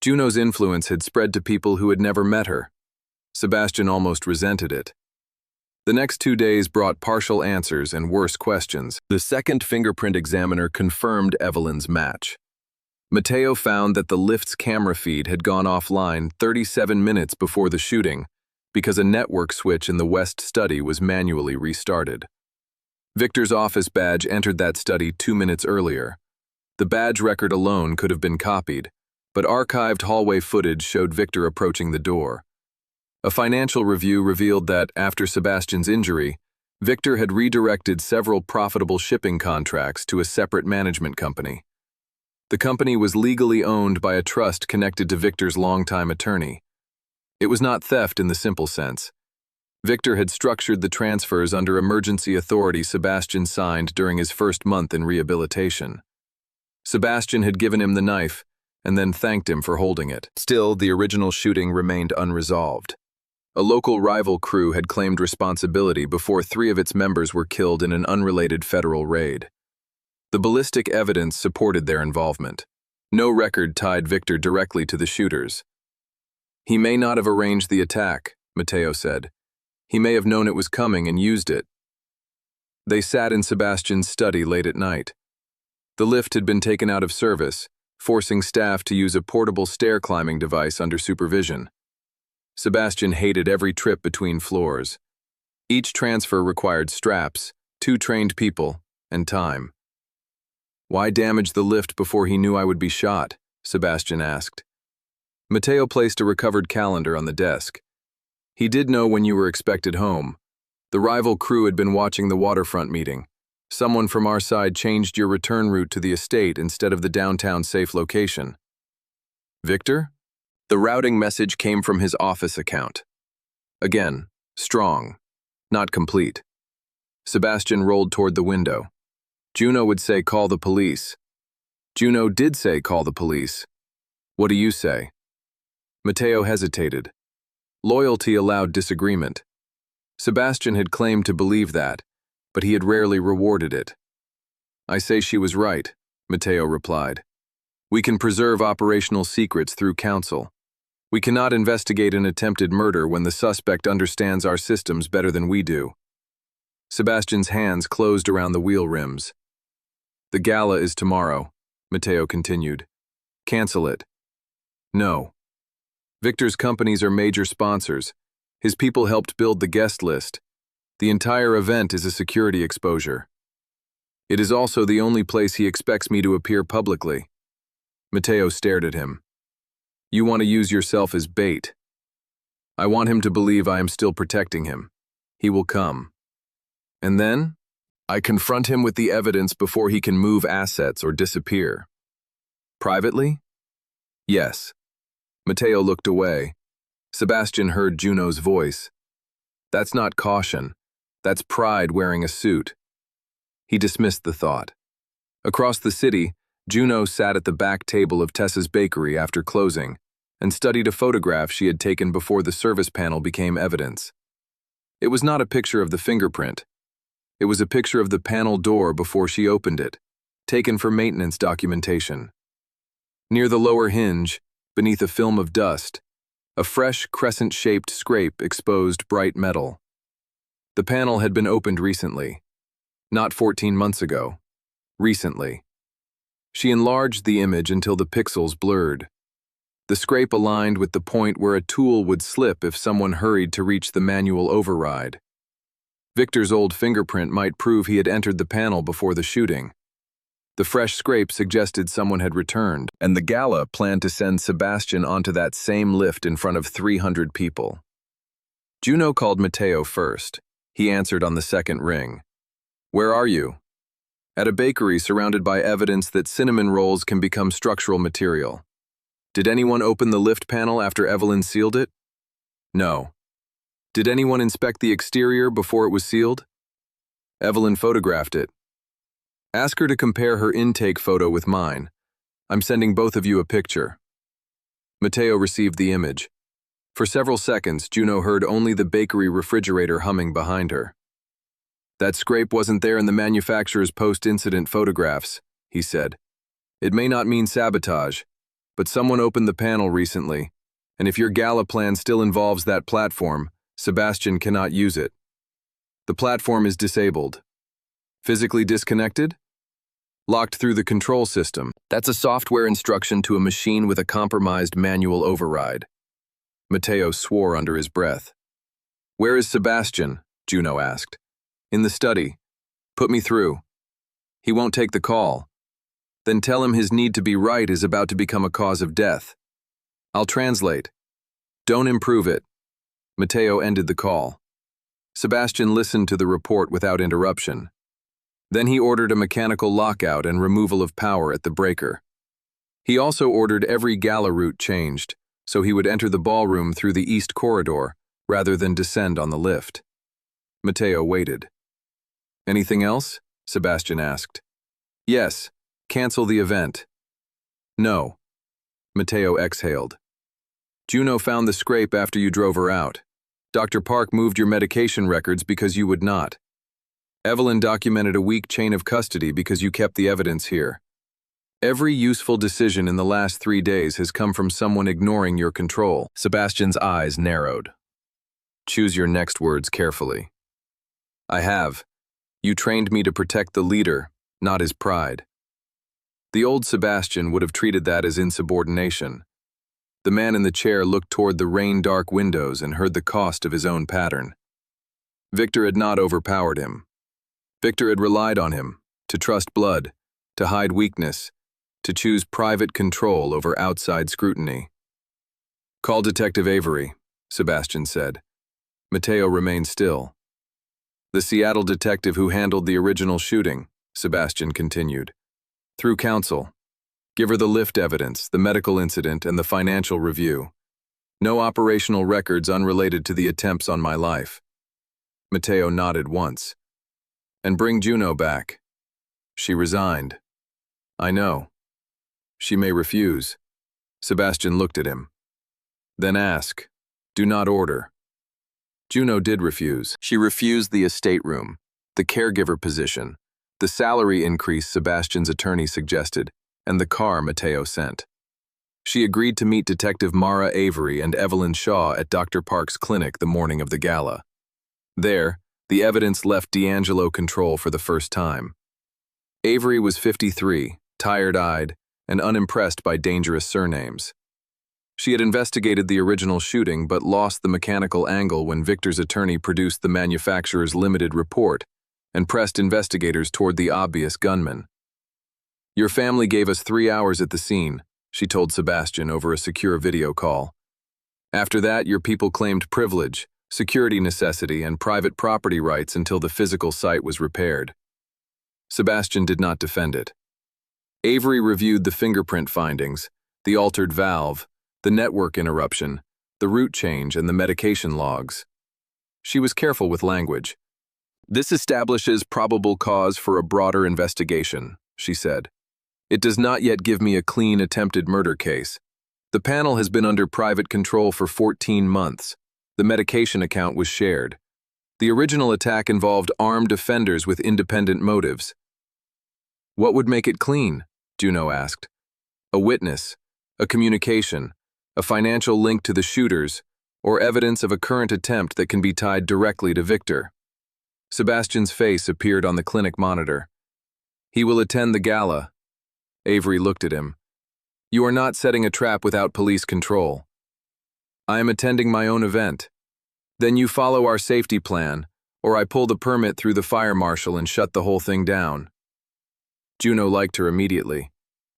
Speaker 1: Juno's influence had spread to people who had never met her. Sebastian almost resented it. The next 2 days brought partial answers and worse questions. The second fingerprint examiner confirmed Evelyn's match. Mateo found that the lift's camera feed had gone offline 37 minutes before the shooting because a network switch in the West study was manually restarted. Victor's office badge entered that study 2 minutes earlier. The badge record alone could have been copied, but archived hallway footage showed Victor approaching the door. A financial review revealed that, after Sebastian's injury, Victor had redirected several profitable shipping contracts to a separate management company. The company was legally owned by a trust connected to Victor's longtime attorney. It was not theft in the simple sense. Victor had structured the transfers under emergency authority Sebastian signed during his first month in rehabilitation. Sebastian had given him the knife, and then thanked him for holding it. Still, the original shooting remained unresolved. A local rival crew had claimed responsibility before 3 of its members were killed in an unrelated federal raid. The ballistic evidence supported their involvement. No record tied Victor directly to the shooters. "He may not have arranged the attack," Mateo said. "He may have known it was coming and used it." They sat in Sebastian's study late at night. The lift had been taken out of service, forcing staff to use a portable stair-climbing device under supervision. Sebastian hated every trip between floors. Each transfer required straps, 2 trained people, and time. "Why damage the lift before he knew I would be shot?" Sebastian asked. Mateo placed a recovered calendar on the desk. "He did know when you were expected home. The rival crew had been watching the waterfront meeting. Someone from our side changed your return route to the estate instead of the downtown safe location." "Victor?" The routing message came from his office account. Again, strong, not complete. Sebastian rolled toward the window. Juno would say, "Call the police." Juno did say, "Call the police." "What do you say?" Mateo hesitated. Loyalty allowed disagreement. Sebastian had claimed to believe that, but he had rarely rewarded it. "I say she was right," Mateo replied. "We can preserve operational secrets through counsel. We cannot investigate an attempted murder when the suspect understands our systems better than we do. Sebastian's hands closed around the wheel rims. The gala is tomorrow, Matteo continued. Cancel it. No. Victor's companies are major sponsors. His people helped build the guest list. The entire event is a security exposure. It is also the only place he expects me to appear publicly. Matteo stared at him. You want to use yourself as bait. I want him to believe I am still protecting him. He will come. And then, I confront him with the evidence before he can move assets or disappear. Privately? Yes. Matteo looked away. Sebastian heard Juno's voice. That's not caution. That's pride wearing a suit. He dismissed the thought. Across the city, Juno sat at the back table of Tessa's bakery after closing and studied a photograph she had taken before the service panel became evidence. It was not a picture of the fingerprint. It was a picture of the panel door before she opened it, taken for maintenance documentation. Near the lower hinge, beneath a film of dust, a fresh crescent-shaped scrape exposed bright metal. The panel had been opened recently. Not 14 months ago. Recently. She enlarged the image until the pixels blurred. The scrape aligned with the point where a tool would slip if someone hurried to reach the manual override. Victor's old fingerprint might prove he had entered the panel before the shooting. The fresh scrape suggested someone had returned, and the gala planned to send Sebastian onto that same lift in front of 300 people. Juno called Matteo first. He answered on the second ring. Where are you? At a bakery surrounded by evidence that cinnamon rolls can become structural material. Did anyone open the lift panel after Evelyn sealed it? No. Did anyone inspect the exterior before it was sealed? Evelyn photographed it. Ask her to compare her intake photo with mine. I'm sending both of you a picture. Matteo received the image. For several seconds, Juno heard only the bakery refrigerator humming behind her. That scrape wasn't there in the manufacturer's post-incident photographs, he said. It may not mean sabotage, but someone opened the panel recently, and if your gala plan still involves that platform, Sebastian cannot use it. The platform is disabled. Physically disconnected? Locked through the control system. That's a software instruction to a machine with a compromised manual override. Matteo swore under his breath. Where is Sebastian? Juno asked. In the study. Put me through. He won't take the call. Then tell him his need to be right is about to become a cause of death. I'll translate. Don't improve it. Matteo ended the call. Sebastian listened to the report without interruption. Then he ordered a mechanical lockout and removal of power at the breaker. He also ordered every gala route changed, so he would enter the ballroom through the east corridor rather than descend on the lift. Matteo waited. Anything else? Sebastian asked. Yes. Cancel the event. No. Matteo exhaled. Juno found the scrape after you drove her out. Dr. Park moved your medication records because you would not. Evelyn documented a weak chain of custody because you kept the evidence here. Every useful decision in the last 3 days has come from someone ignoring your control. Sebastian's eyes narrowed. Choose your next words carefully. I have. You trained me to protect the leader, not his pride. The old Sebastian would have treated that as insubordination. The man in the chair looked toward the rain-dark windows and heard the cost of his own pattern. Victor had not overpowered him. Victor had relied on him, to trust blood, to hide weakness, to choose private control over outside scrutiny. Call Detective Avery, Sebastian said. Matteo remained still. The Seattle detective who handled the original shooting, Sebastian continued. Through counsel. Give her the lift evidence, the medical incident, and the financial review. No operational records unrelated to the attempts on my life. Matteo nodded once. And bring Juno back. She resigned. I know. She may refuse. Sebastian looked at him. Then ask. Do not order. Juno did refuse. She refused the estate room, the caregiver position, the salary increase Sebastian's attorney suggested, and the car Matteo sent. She agreed to meet Detective Mara Avery and Evelyn Shaw at Dr. Park's clinic the morning of the gala. There, the evidence left D'Angelo control for the first time. Avery was 53, tired-eyed, and unimpressed by dangerous surnames. She had investigated the original shooting but lost the mechanical angle when Victor's attorney produced the manufacturer's limited report and pressed investigators toward the obvious gunman. "Your family gave us 3 hours at the scene," she told Sebastian over a secure video call. "After that, your people claimed privilege, security necessity, and private property rights until the physical site was repaired." Sebastian did not defend it. Avery reviewed the fingerprint findings, the altered valve, the network interruption, the route change, and the medication logs. She was careful with language. "This establishes probable cause for a broader investigation," she said. "It does not yet give me a clean attempted murder case. The panel has been under private control for 14 months. The medication account was shared. The original attack involved armed offenders with independent motives." "What would make it clean?" Juno asked. "A witness, a communication, a financial link to the shooters, or evidence of a current attempt that can be tied directly to Victor." Sebastian's face appeared on the clinic monitor. "He will attend the gala." Avery looked at him. "You are not setting a trap without police control." "I am attending my own event." "Then you follow our safety plan, or I pull the permit through the fire marshal and shut the whole thing down." Juno liked her immediately.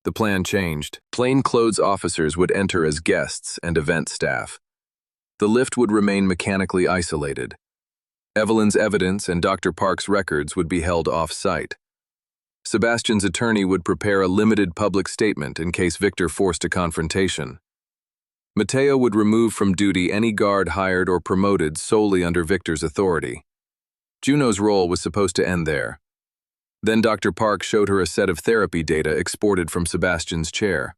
Speaker 1: The plan changed. Plainclothes officers would enter as guests and event staff. The lift would remain mechanically isolated. Evelyn's evidence and Dr. Park's records would be held off-site. Sebastian's attorney would prepare a limited public statement in case Victor forced a confrontation. Mateo would remove from duty any guard hired or promoted solely under Victor's authority. Juno's role was supposed to end there. Then Dr. Park showed her a set of therapy data exported from Sebastian's chair.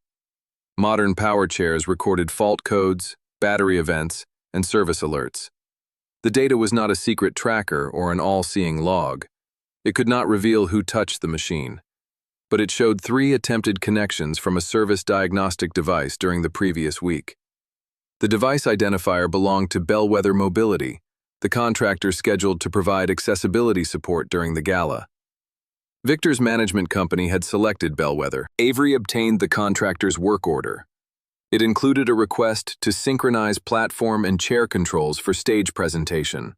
Speaker 1: Modern power chairs recorded fault codes, battery events, and service alerts. The data was not a secret tracker or an all-seeing log. It could not reveal who touched the machine, but it showed 3 attempted connections from a service diagnostic device during the previous week. The device identifier belonged to Bellwether Mobility, the contractor scheduled to provide accessibility support during the gala. Victor's management company had selected Bellwether. Avery obtained the contractor's work order. It included a request to synchronize platform and chair controls for stage presentation.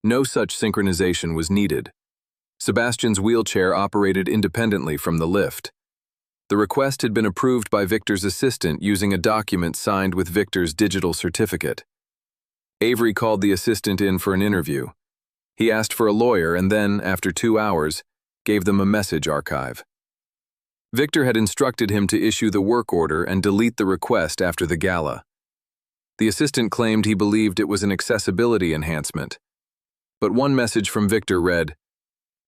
Speaker 1: No such synchronization was needed. Sebastian's wheelchair operated independently from the lift. The request had been approved by Victor's assistant using a document signed with Victor's digital certificate. Avery called the assistant in for an interview. He asked for a lawyer and then, after 2 hours, gave them a message archive. Victor had instructed him to issue the work order and delete the request after the gala. The assistant claimed he believed it was an accessibility enhancement. But one message from Victor read,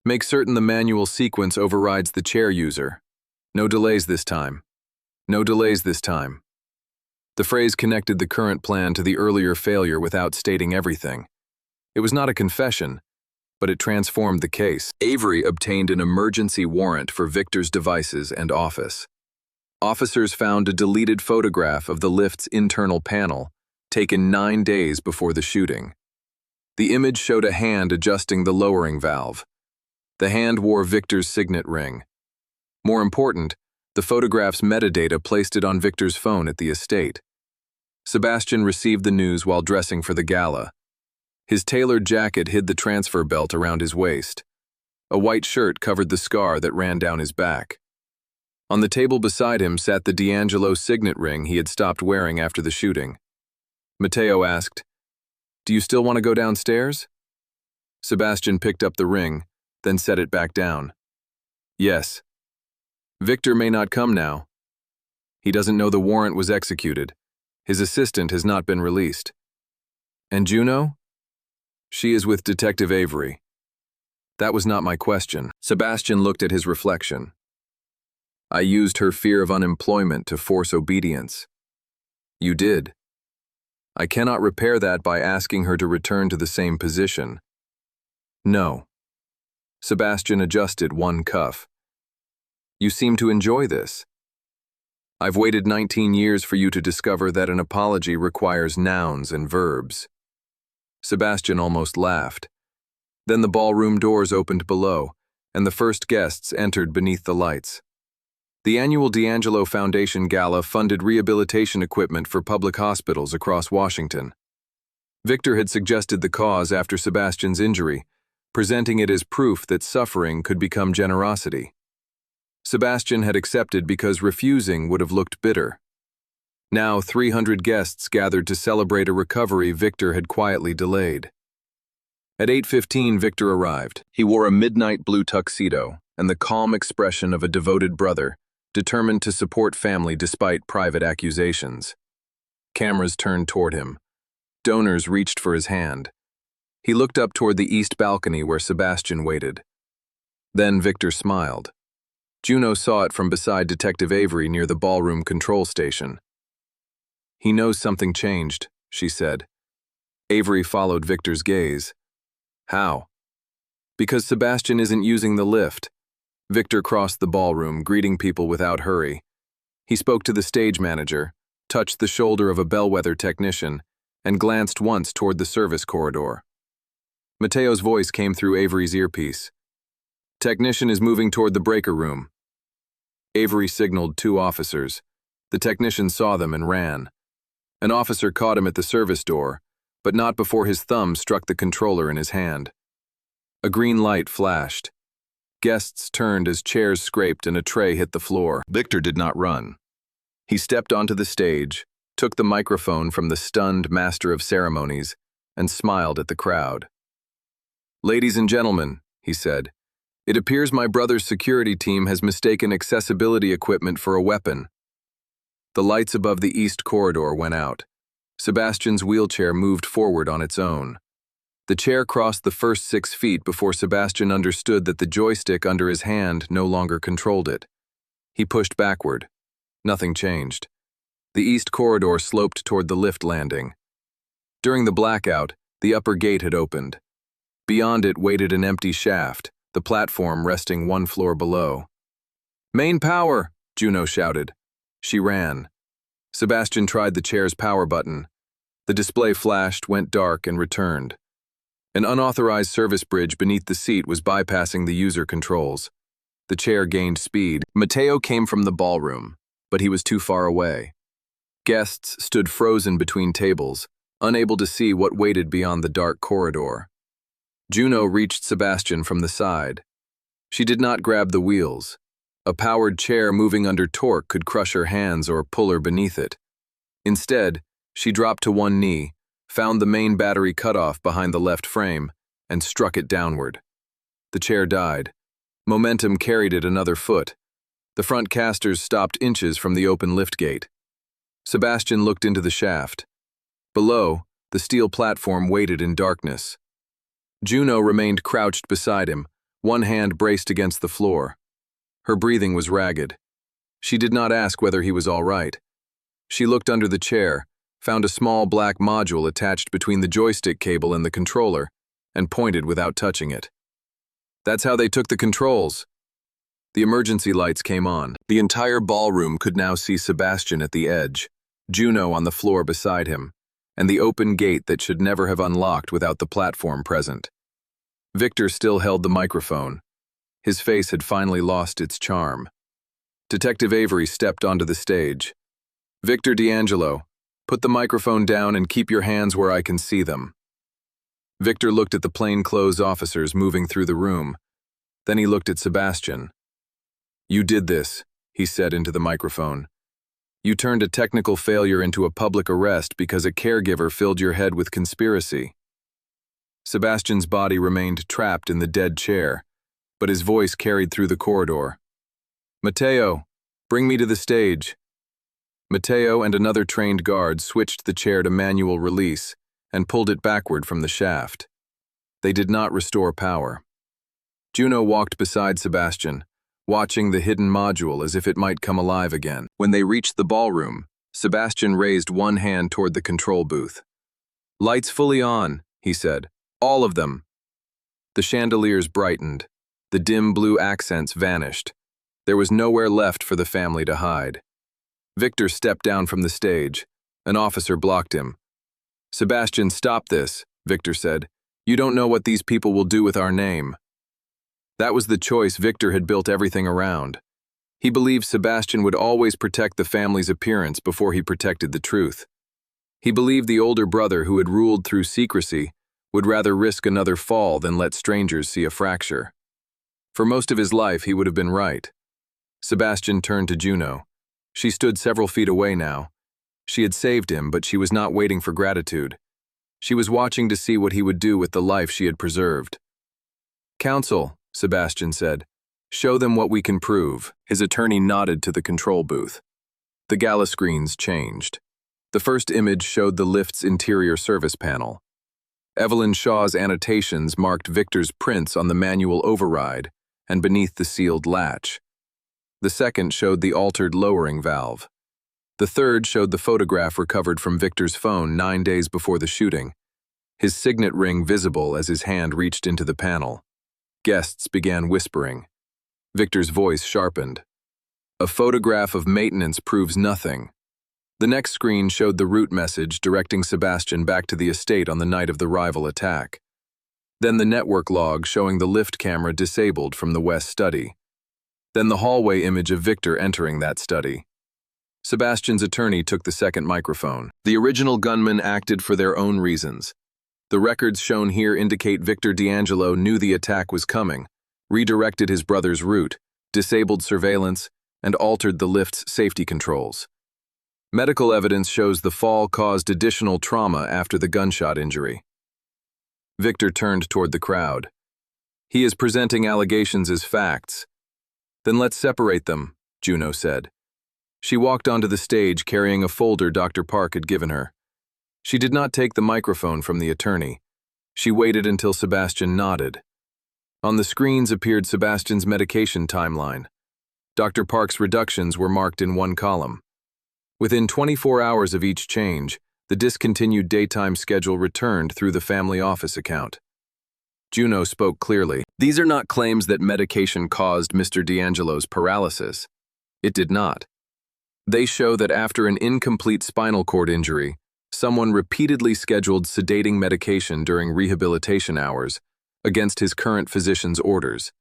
Speaker 1: "Make certain the manual sequence overrides the chair user. No delays this time. No delays this time." The phrase connected the current plan to the earlier failure without stating everything. It was not a confession, but it transformed the case. Avery obtained an emergency warrant for Victor's devices and office. Officers found a deleted photograph of the lift's internal panel, taken 9 days before the shooting. The image showed a hand adjusting the lowering valve. The hand wore Victor's signet ring. More important, the photograph's metadata placed it on Victor's phone at the estate. Sebastian received the news while dressing for the gala. His tailored jacket hid the transfer belt around his waist. A white shirt covered the scar that ran down his back. On the table beside him sat the D'Angelo signet ring he had stopped wearing after the shooting. Mateo asked, "Do you still want to go downstairs?" Sebastian picked up the ring, then set it back down. "Yes." "Victor may not come now. He doesn't know the warrant was executed. His assistant has not been released." "And Juno?" "She is with Detective Avery." "That was not my question." Sebastian looked at his reflection. "I used her fear of unemployment to force obedience." "You did. I cannot repair that by asking her to return to the same position." "No." Sebastian adjusted one cuff. "You seem to enjoy this." I've waited 19 years for you to discover that an apology requires nouns and verbs." Sebastian almost laughed. Then the ballroom doors opened below, and the first guests entered beneath the lights. The annual D'Angelo Foundation Gala funded rehabilitation equipment for public hospitals across Washington. Victor had suggested the cause after Sebastian's injury, presenting it as proof that suffering could become generosity. Sebastian had accepted because refusing would have looked bitter. Now 300 guests gathered to celebrate a recovery Victor had quietly delayed. At 8:15, Victor arrived. He wore a midnight blue tuxedo and the calm expression of a devoted brother, determined to support family despite private accusations. Cameras turned toward him. Donors reached for his hand. He looked up toward the east balcony where Sebastian waited. Then Victor smiled. Juno saw it from beside Detective Avery near the ballroom control station. "He knows something changed," she said. Avery followed Victor's gaze. "How?" "Because Sebastian isn't using the lift." Victor crossed the ballroom, greeting people without hurry. He spoke to the stage manager, touched the shoulder of a bellwether technician, and glanced once toward the service corridor. Mateo's voice came through Avery's earpiece. "Technician is moving toward the breaker room." Avery signaled 2 officers. The technician saw them and ran. An officer caught him at the service door, but not before his thumb struck the controller in his hand. A green light flashed. Guests turned as chairs scraped and a tray hit the floor. Victor did not run. He stepped onto the stage, took the microphone from the stunned master of ceremonies, and smiled at the crowd. "Ladies and gentlemen," he said, "it appears my brother's security team has mistaken accessibility equipment for a weapon." The lights above the east corridor went out. Sebastian's wheelchair moved forward on its own. The chair crossed the first 6 feet before Sebastian understood that the joystick under his hand no longer controlled it. He pushed backward. Nothing changed. The east corridor sloped toward the lift landing. During the blackout, the upper gate had opened. Beyond it waited an empty shaft, the platform resting 1 floor below. "Main power!" Juno shouted. She ran. Sebastian tried the chair's power button. The display flashed, went dark, and returned. An unauthorized service bridge beneath the seat was bypassing the user controls. The chair gained speed. Mateo came from the ballroom, but he was too far away. Guests stood frozen between tables, unable to see what waited beyond the dark corridor. Juno reached Sebastian from the side. She did not grab the wheels. A powered chair moving under torque could crush her hands or pull her beneath it. Instead, she dropped to one knee, found the main battery cutoff behind the left frame, and struck it downward. The chair died. Momentum carried it another foot. The front casters stopped inches from the open liftgate. Sebastian looked into the shaft. Below, the steel platform waited in darkness. Juno remained crouched beside him, one hand braced against the floor. Her breathing was ragged. She did not ask whether he was all right. She looked under the chair, found a small black module attached between the joystick cable and the controller, and pointed without touching it. "That's how they took the controls." The emergency lights came on. The entire ballroom could now see Sebastian at the edge, Juno on the floor beside him, and the open gate that should never have unlocked without the platform present. Victor still held the microphone. His face had finally lost its charm. Detective Avery stepped onto the stage. "Victor D'Angelo, put the microphone down and keep your hands where I can see them." Victor looked at the plainclothes officers moving through the room. Then he looked at Sebastian. "You did this," he said into the microphone. "You turned a technical failure into a public arrest because a caregiver filled your head with conspiracy." Sebastian's body remained trapped in the dead chair, but his voice carried through the corridor. "Mateo, bring me to the stage." Mateo and another trained guard switched the chair to manual release and pulled it backward from the shaft. They did not restore power. Juno walked beside Sebastian, watching the hidden module as if it might come alive again. When they reached the ballroom, Sebastian raised one hand toward the control booth. "Lights fully on," he said. "All of them." The chandeliers brightened. The dim blue accents vanished. There was nowhere left for the family to hide. Victor stepped down from the stage. An officer blocked him. "Sebastian, stop this," Victor said. "You don't know what these people will do with our name." That was the choice Victor had built everything around. He believed Sebastian would always protect the family's appearance before he protected the truth. He believed the older brother, who had ruled through secrecy, would rather risk another fall than let strangers see a fracture. For most of his life, he would have been right. Sebastian turned to Juno. She stood several feet away now. She had saved him, but she was not waiting for gratitude. She was watching to see what he would do with the life she had preserved. "Counsel," Sebastian said, "show them what we can prove." His attorney nodded to the control booth. The gala screens changed. The first image showed the lift's interior service panel. Evelyn Shaw's annotations marked Victor's prints on the manual override and beneath the sealed latch. The second showed the altered lowering valve. The third showed the photograph recovered from Victor's phone 9 days before the shooting, his signet ring visible as his hand reached into the panel. Guests began whispering. Victor's voice sharpened. "A photograph of maintenance proves nothing." The next screen showed the route message directing Sebastian back to the estate on the night of the rival attack. Then the network log showing the lift camera disabled from the west study. Then the hallway image of Victor entering that study. Sebastian's attorney took the second microphone. "The original gunmen acted for their own reasons. The records shown here indicate Victor D'Angelo knew the attack was coming, redirected his brother's route, disabled surveillance, and altered the lift's safety controls. Medical evidence shows the fall caused additional trauma after the gunshot injury." Victor turned toward the crowd. "He is presenting allegations as facts." "Then let's separate them," Juno said. She walked onto the stage carrying a folder Dr. Park had given her. She did not take the microphone from the attorney. She waited until Sebastian nodded. On the screens appeared Sebastian's medication timeline. Dr. Park's reductions were marked in one column. Within 24 hours of each change, the discontinued daytime schedule returned through the family office account. Juno spoke clearly. "These are not claims that medication caused Mr. D'Angelo's paralysis. It did not. They show that after an incomplete spinal cord injury, someone repeatedly scheduled sedating medication during rehabilitation hours against his current physician's orders.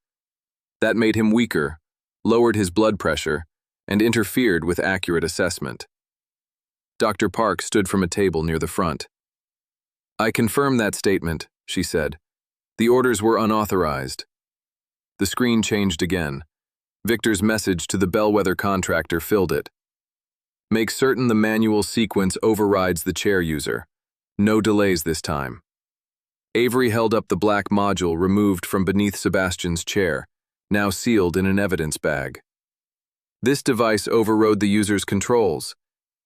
Speaker 1: That made him weaker, lowered his blood pressure, and interfered with accurate assessment." Dr. Park stood from a table near the front. "I confirm that statement," she said. "The orders were unauthorized." The screen changed again. Victor's message to the bellwether contractor filled it. "Make certain the manual sequence overrides the chair user. No delays this time." Avery held up the black module removed from beneath Sebastian's chair, now sealed in an evidence bag. "This device overrode the user's controls.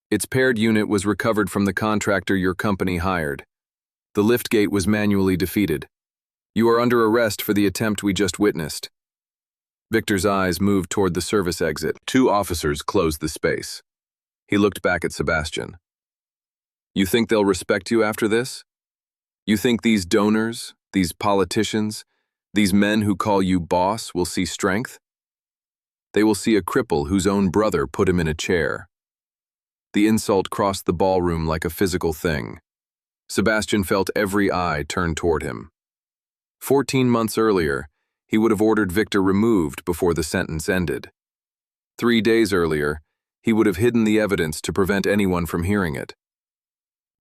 Speaker 1: Its paired unit was recovered from the contractor your company hired. The liftgate was manually defeated. You are under arrest for the attempt we just witnessed." Victor's eyes moved toward the service exit. 2 officers closed the space. He looked back at Sebastian. "You think they'll respect you after this? You think these donors, these politicians, these men who call you boss will see strength? They will see a cripple whose own brother put him in a chair." The insult crossed the ballroom like a physical thing. Sebastian felt every eye turn toward him. 14 months earlier, he would have ordered Victor removed before the sentence ended. 3 days earlier, he would have hidden the evidence to prevent anyone from hearing it.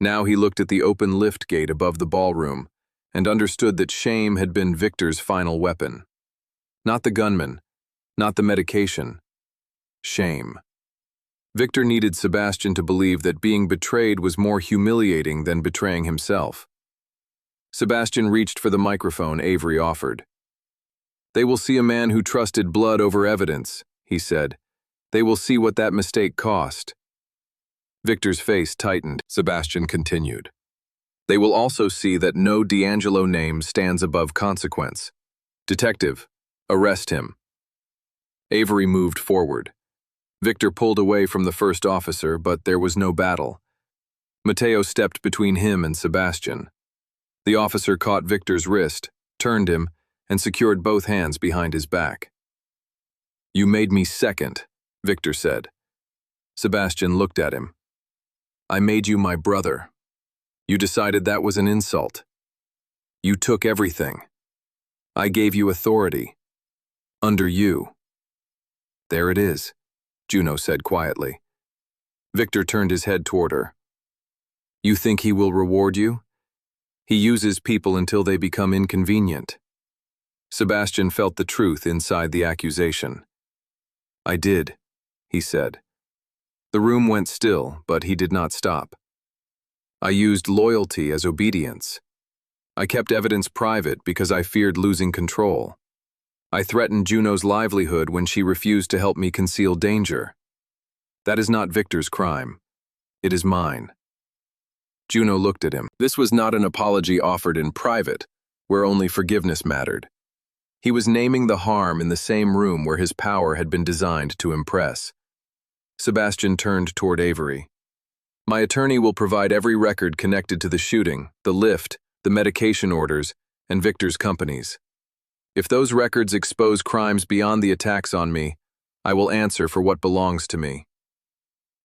Speaker 1: Now he looked at the open lift gate above the ballroom and understood that shame had been Victor's final weapon. Not the gunman, not the medication. Shame. Victor needed Sebastian to believe that being betrayed was more humiliating than betraying himself. Sebastian reached for the microphone Avery offered. "They will see a man who trusted blood over evidence," he said. "They will see what that mistake cost." Victor's face tightened. Sebastian continued. "They will also see that no D'Angelo name stands above consequence. Detective, arrest him." Avery moved forward. Victor pulled away from the first officer, but there was no battle. Matteo stepped between him and Sebastian. The officer caught Victor's wrist, turned him, and secured both hands behind his back. "You made me second," Victor said. Sebastian looked at him. I made you my brother. You decided that was an insult. You took everything. I gave you authority. Under you. There it is, Juno said quietly. Victor turned his head toward her. You think he will reward you? He uses people until they become inconvenient. Sebastian felt the truth inside the accusation. I did, he said. The room went still, but he did not stop. I used loyalty as obedience. I kept evidence private because I feared losing control. I threatened Juno's livelihood when she refused to help me conceal danger. That is not Victor's crime. It is mine. Juno looked at him. This was not an apology offered in private, where only forgiveness mattered. He was naming the harm in the same room where his power had been designed to impress. Sebastian turned toward Avery. My attorney will provide every record connected to the shooting, the lift, the medication orders, and Victor's companies. If those records expose crimes beyond the attacks on me, I will answer for what belongs to me.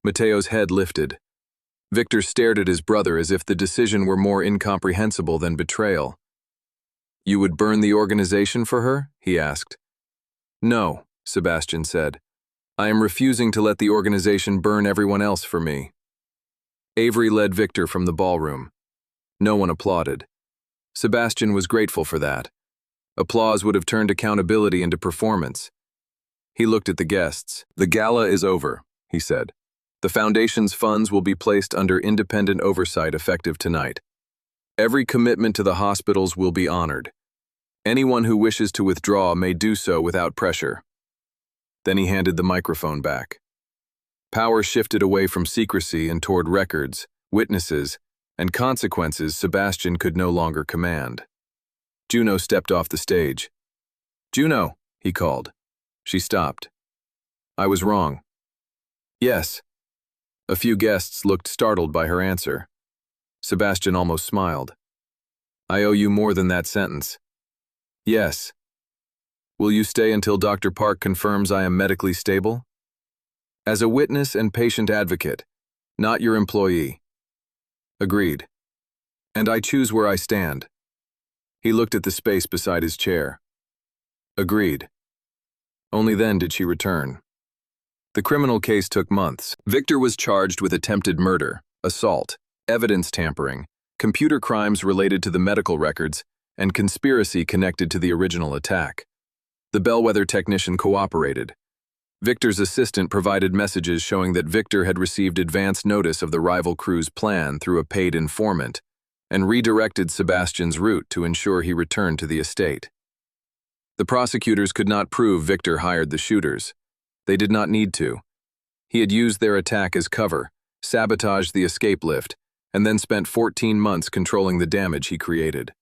Speaker 1: Mateo's head lifted. Victor stared at his brother as if the decision were more incomprehensible than betrayal. You would burn the organization for her? He asked. No, Sebastian said. I am refusing to let the organization burn everyone else for me. Avery led Victor from the ballroom. No one applauded. Sebastian was grateful for that. Applause would have turned accountability into performance. He looked at the guests. The gala is over, he said. The foundation's funds will be placed under independent oversight effective tonight. Every commitment to the hospitals will be honored. Anyone who wishes to withdraw may do so without pressure. Then he handed the microphone back. Power shifted away from secrecy and toward records, witnesses, and consequences Sebastian could no longer command. Juno stepped off the stage. Juno, he called. She stopped. I was wrong. Yes. A few guests looked startled by her answer. Sebastian almost smiled. I owe you more than that sentence. Yes. Will you stay until Dr. Park confirms I am medically stable? As a witness and patient advocate, not your employee. Agreed. And I choose where I stand. He looked at the space beside his chair. Agreed. Only then did she return. The criminal case took months. Victor was charged with attempted murder, assault, evidence tampering, computer crimes related to the medical records, and conspiracy connected to the original attack. The bellwether technician cooperated. Victor's assistant provided messages showing that Victor had received advance notice of the rival crew's plan through a paid informant, and redirected Sebastian's route to ensure he returned to the estate. The prosecutors could not prove Victor hired the shooters. They did not need to. He had used their attack as cover, sabotaged the escape lift, and then spent 14 months controlling the damage he created.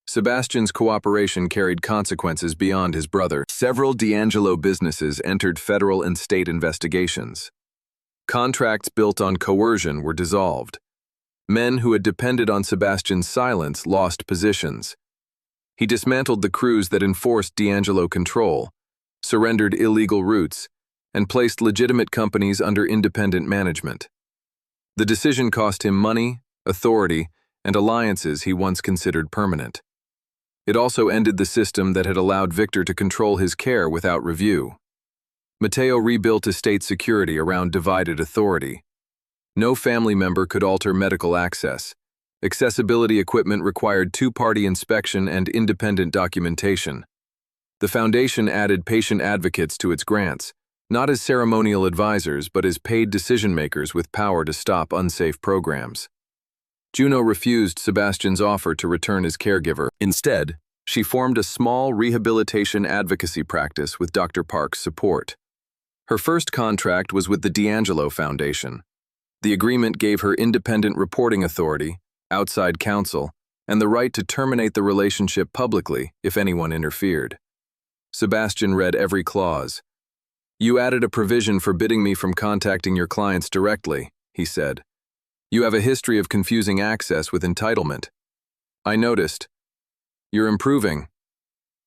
Speaker 1: Sebastian's cooperation carried consequences beyond his brother. Several D'Angelo businesses entered federal and state investigations. Contracts built on coercion were dissolved. Men who had depended on Sebastian's silence lost positions. He dismantled the crews that enforced D'Angelo control, surrendered illegal routes, and placed legitimate companies under independent management. The decision cost him money, authority, and alliances he once considered permanent. It also ended the system that had allowed Victor to control his care without review. Mateo rebuilt estate security around divided authority. No family member could alter medical access. Accessibility equipment required two-party inspection and independent documentation. The foundation added patient advocates to its grants, not as ceremonial advisors but as paid decision-makers with power to stop unsafe programs. Juno refused Sebastian's offer to return as caregiver. Instead, she formed a small rehabilitation advocacy practice with Dr. Park's support. Her first contract was with the D'Angelo Foundation. The agreement gave her independent reporting authority, outside counsel, and the right to terminate the relationship publicly if anyone interfered. Sebastian read every clause. You added a provision forbidding me from contacting your clients directly, he said. You have a history of confusing access with entitlement. I noticed. You're improving.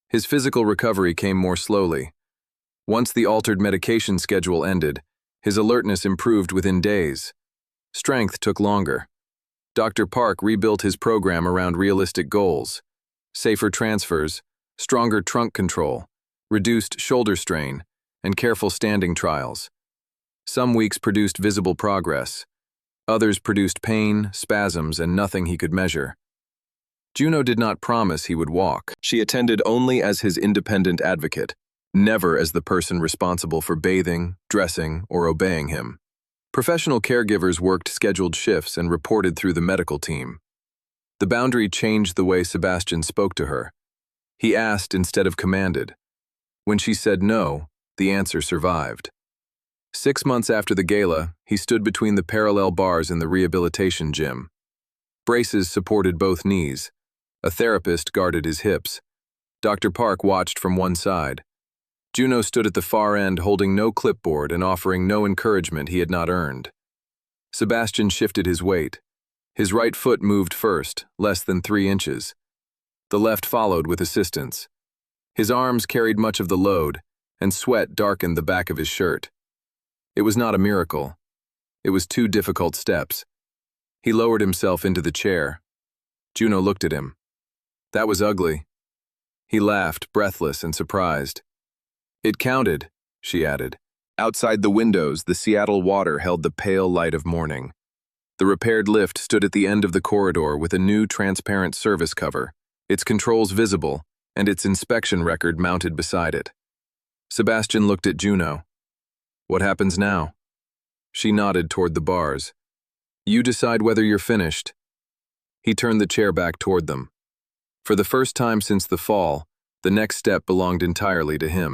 Speaker 1: His physical recovery came more slowly. Once the altered medication schedule ended, His alertness improved within days. Strength took longer. Dr. Park rebuilt his program around realistic goals: safer transfers, stronger trunk control, reduced shoulder strain, and careful standing trials. Some weeks produced visible progress. Others produced pain, spasms, and nothing he could measure. Juno did not promise he would walk. She attended only as his independent advocate, never as the person responsible for bathing, dressing, or obeying him. Professional caregivers worked scheduled shifts and reported through the medical team. The boundary changed the way Sebastian spoke to her. He asked instead of commanded. When she said no, the answer survived. 6 months after the gala, he stood between the parallel bars in the rehabilitation gym. Braces supported both knees. A therapist guarded his hips. Dr. Park watched from one side. Juno stood at the far end holding no clipboard and offering no encouragement he had not earned. Sebastian shifted his weight. His right foot moved first, less than 3 inches. The left followed with assistance. His arms carried much of the load, and sweat darkened the back of his shirt. It was not a miracle. It was 2 difficult steps. He lowered himself into the chair. Juno looked at him. That was ugly. He laughed, breathless and surprised. It counted, she added. Outside the windows, the Seattle water held the pale light of morning. The repaired lift stood at the end of the corridor with a new transparent service cover, its controls visible, and its inspection record mounted beside it. Sebastian looked at Juno. What happens now? She nodded toward the bars. You decide whether you're finished. He turned the chair back toward them. For the first time since the fall, the next step belonged entirely to him.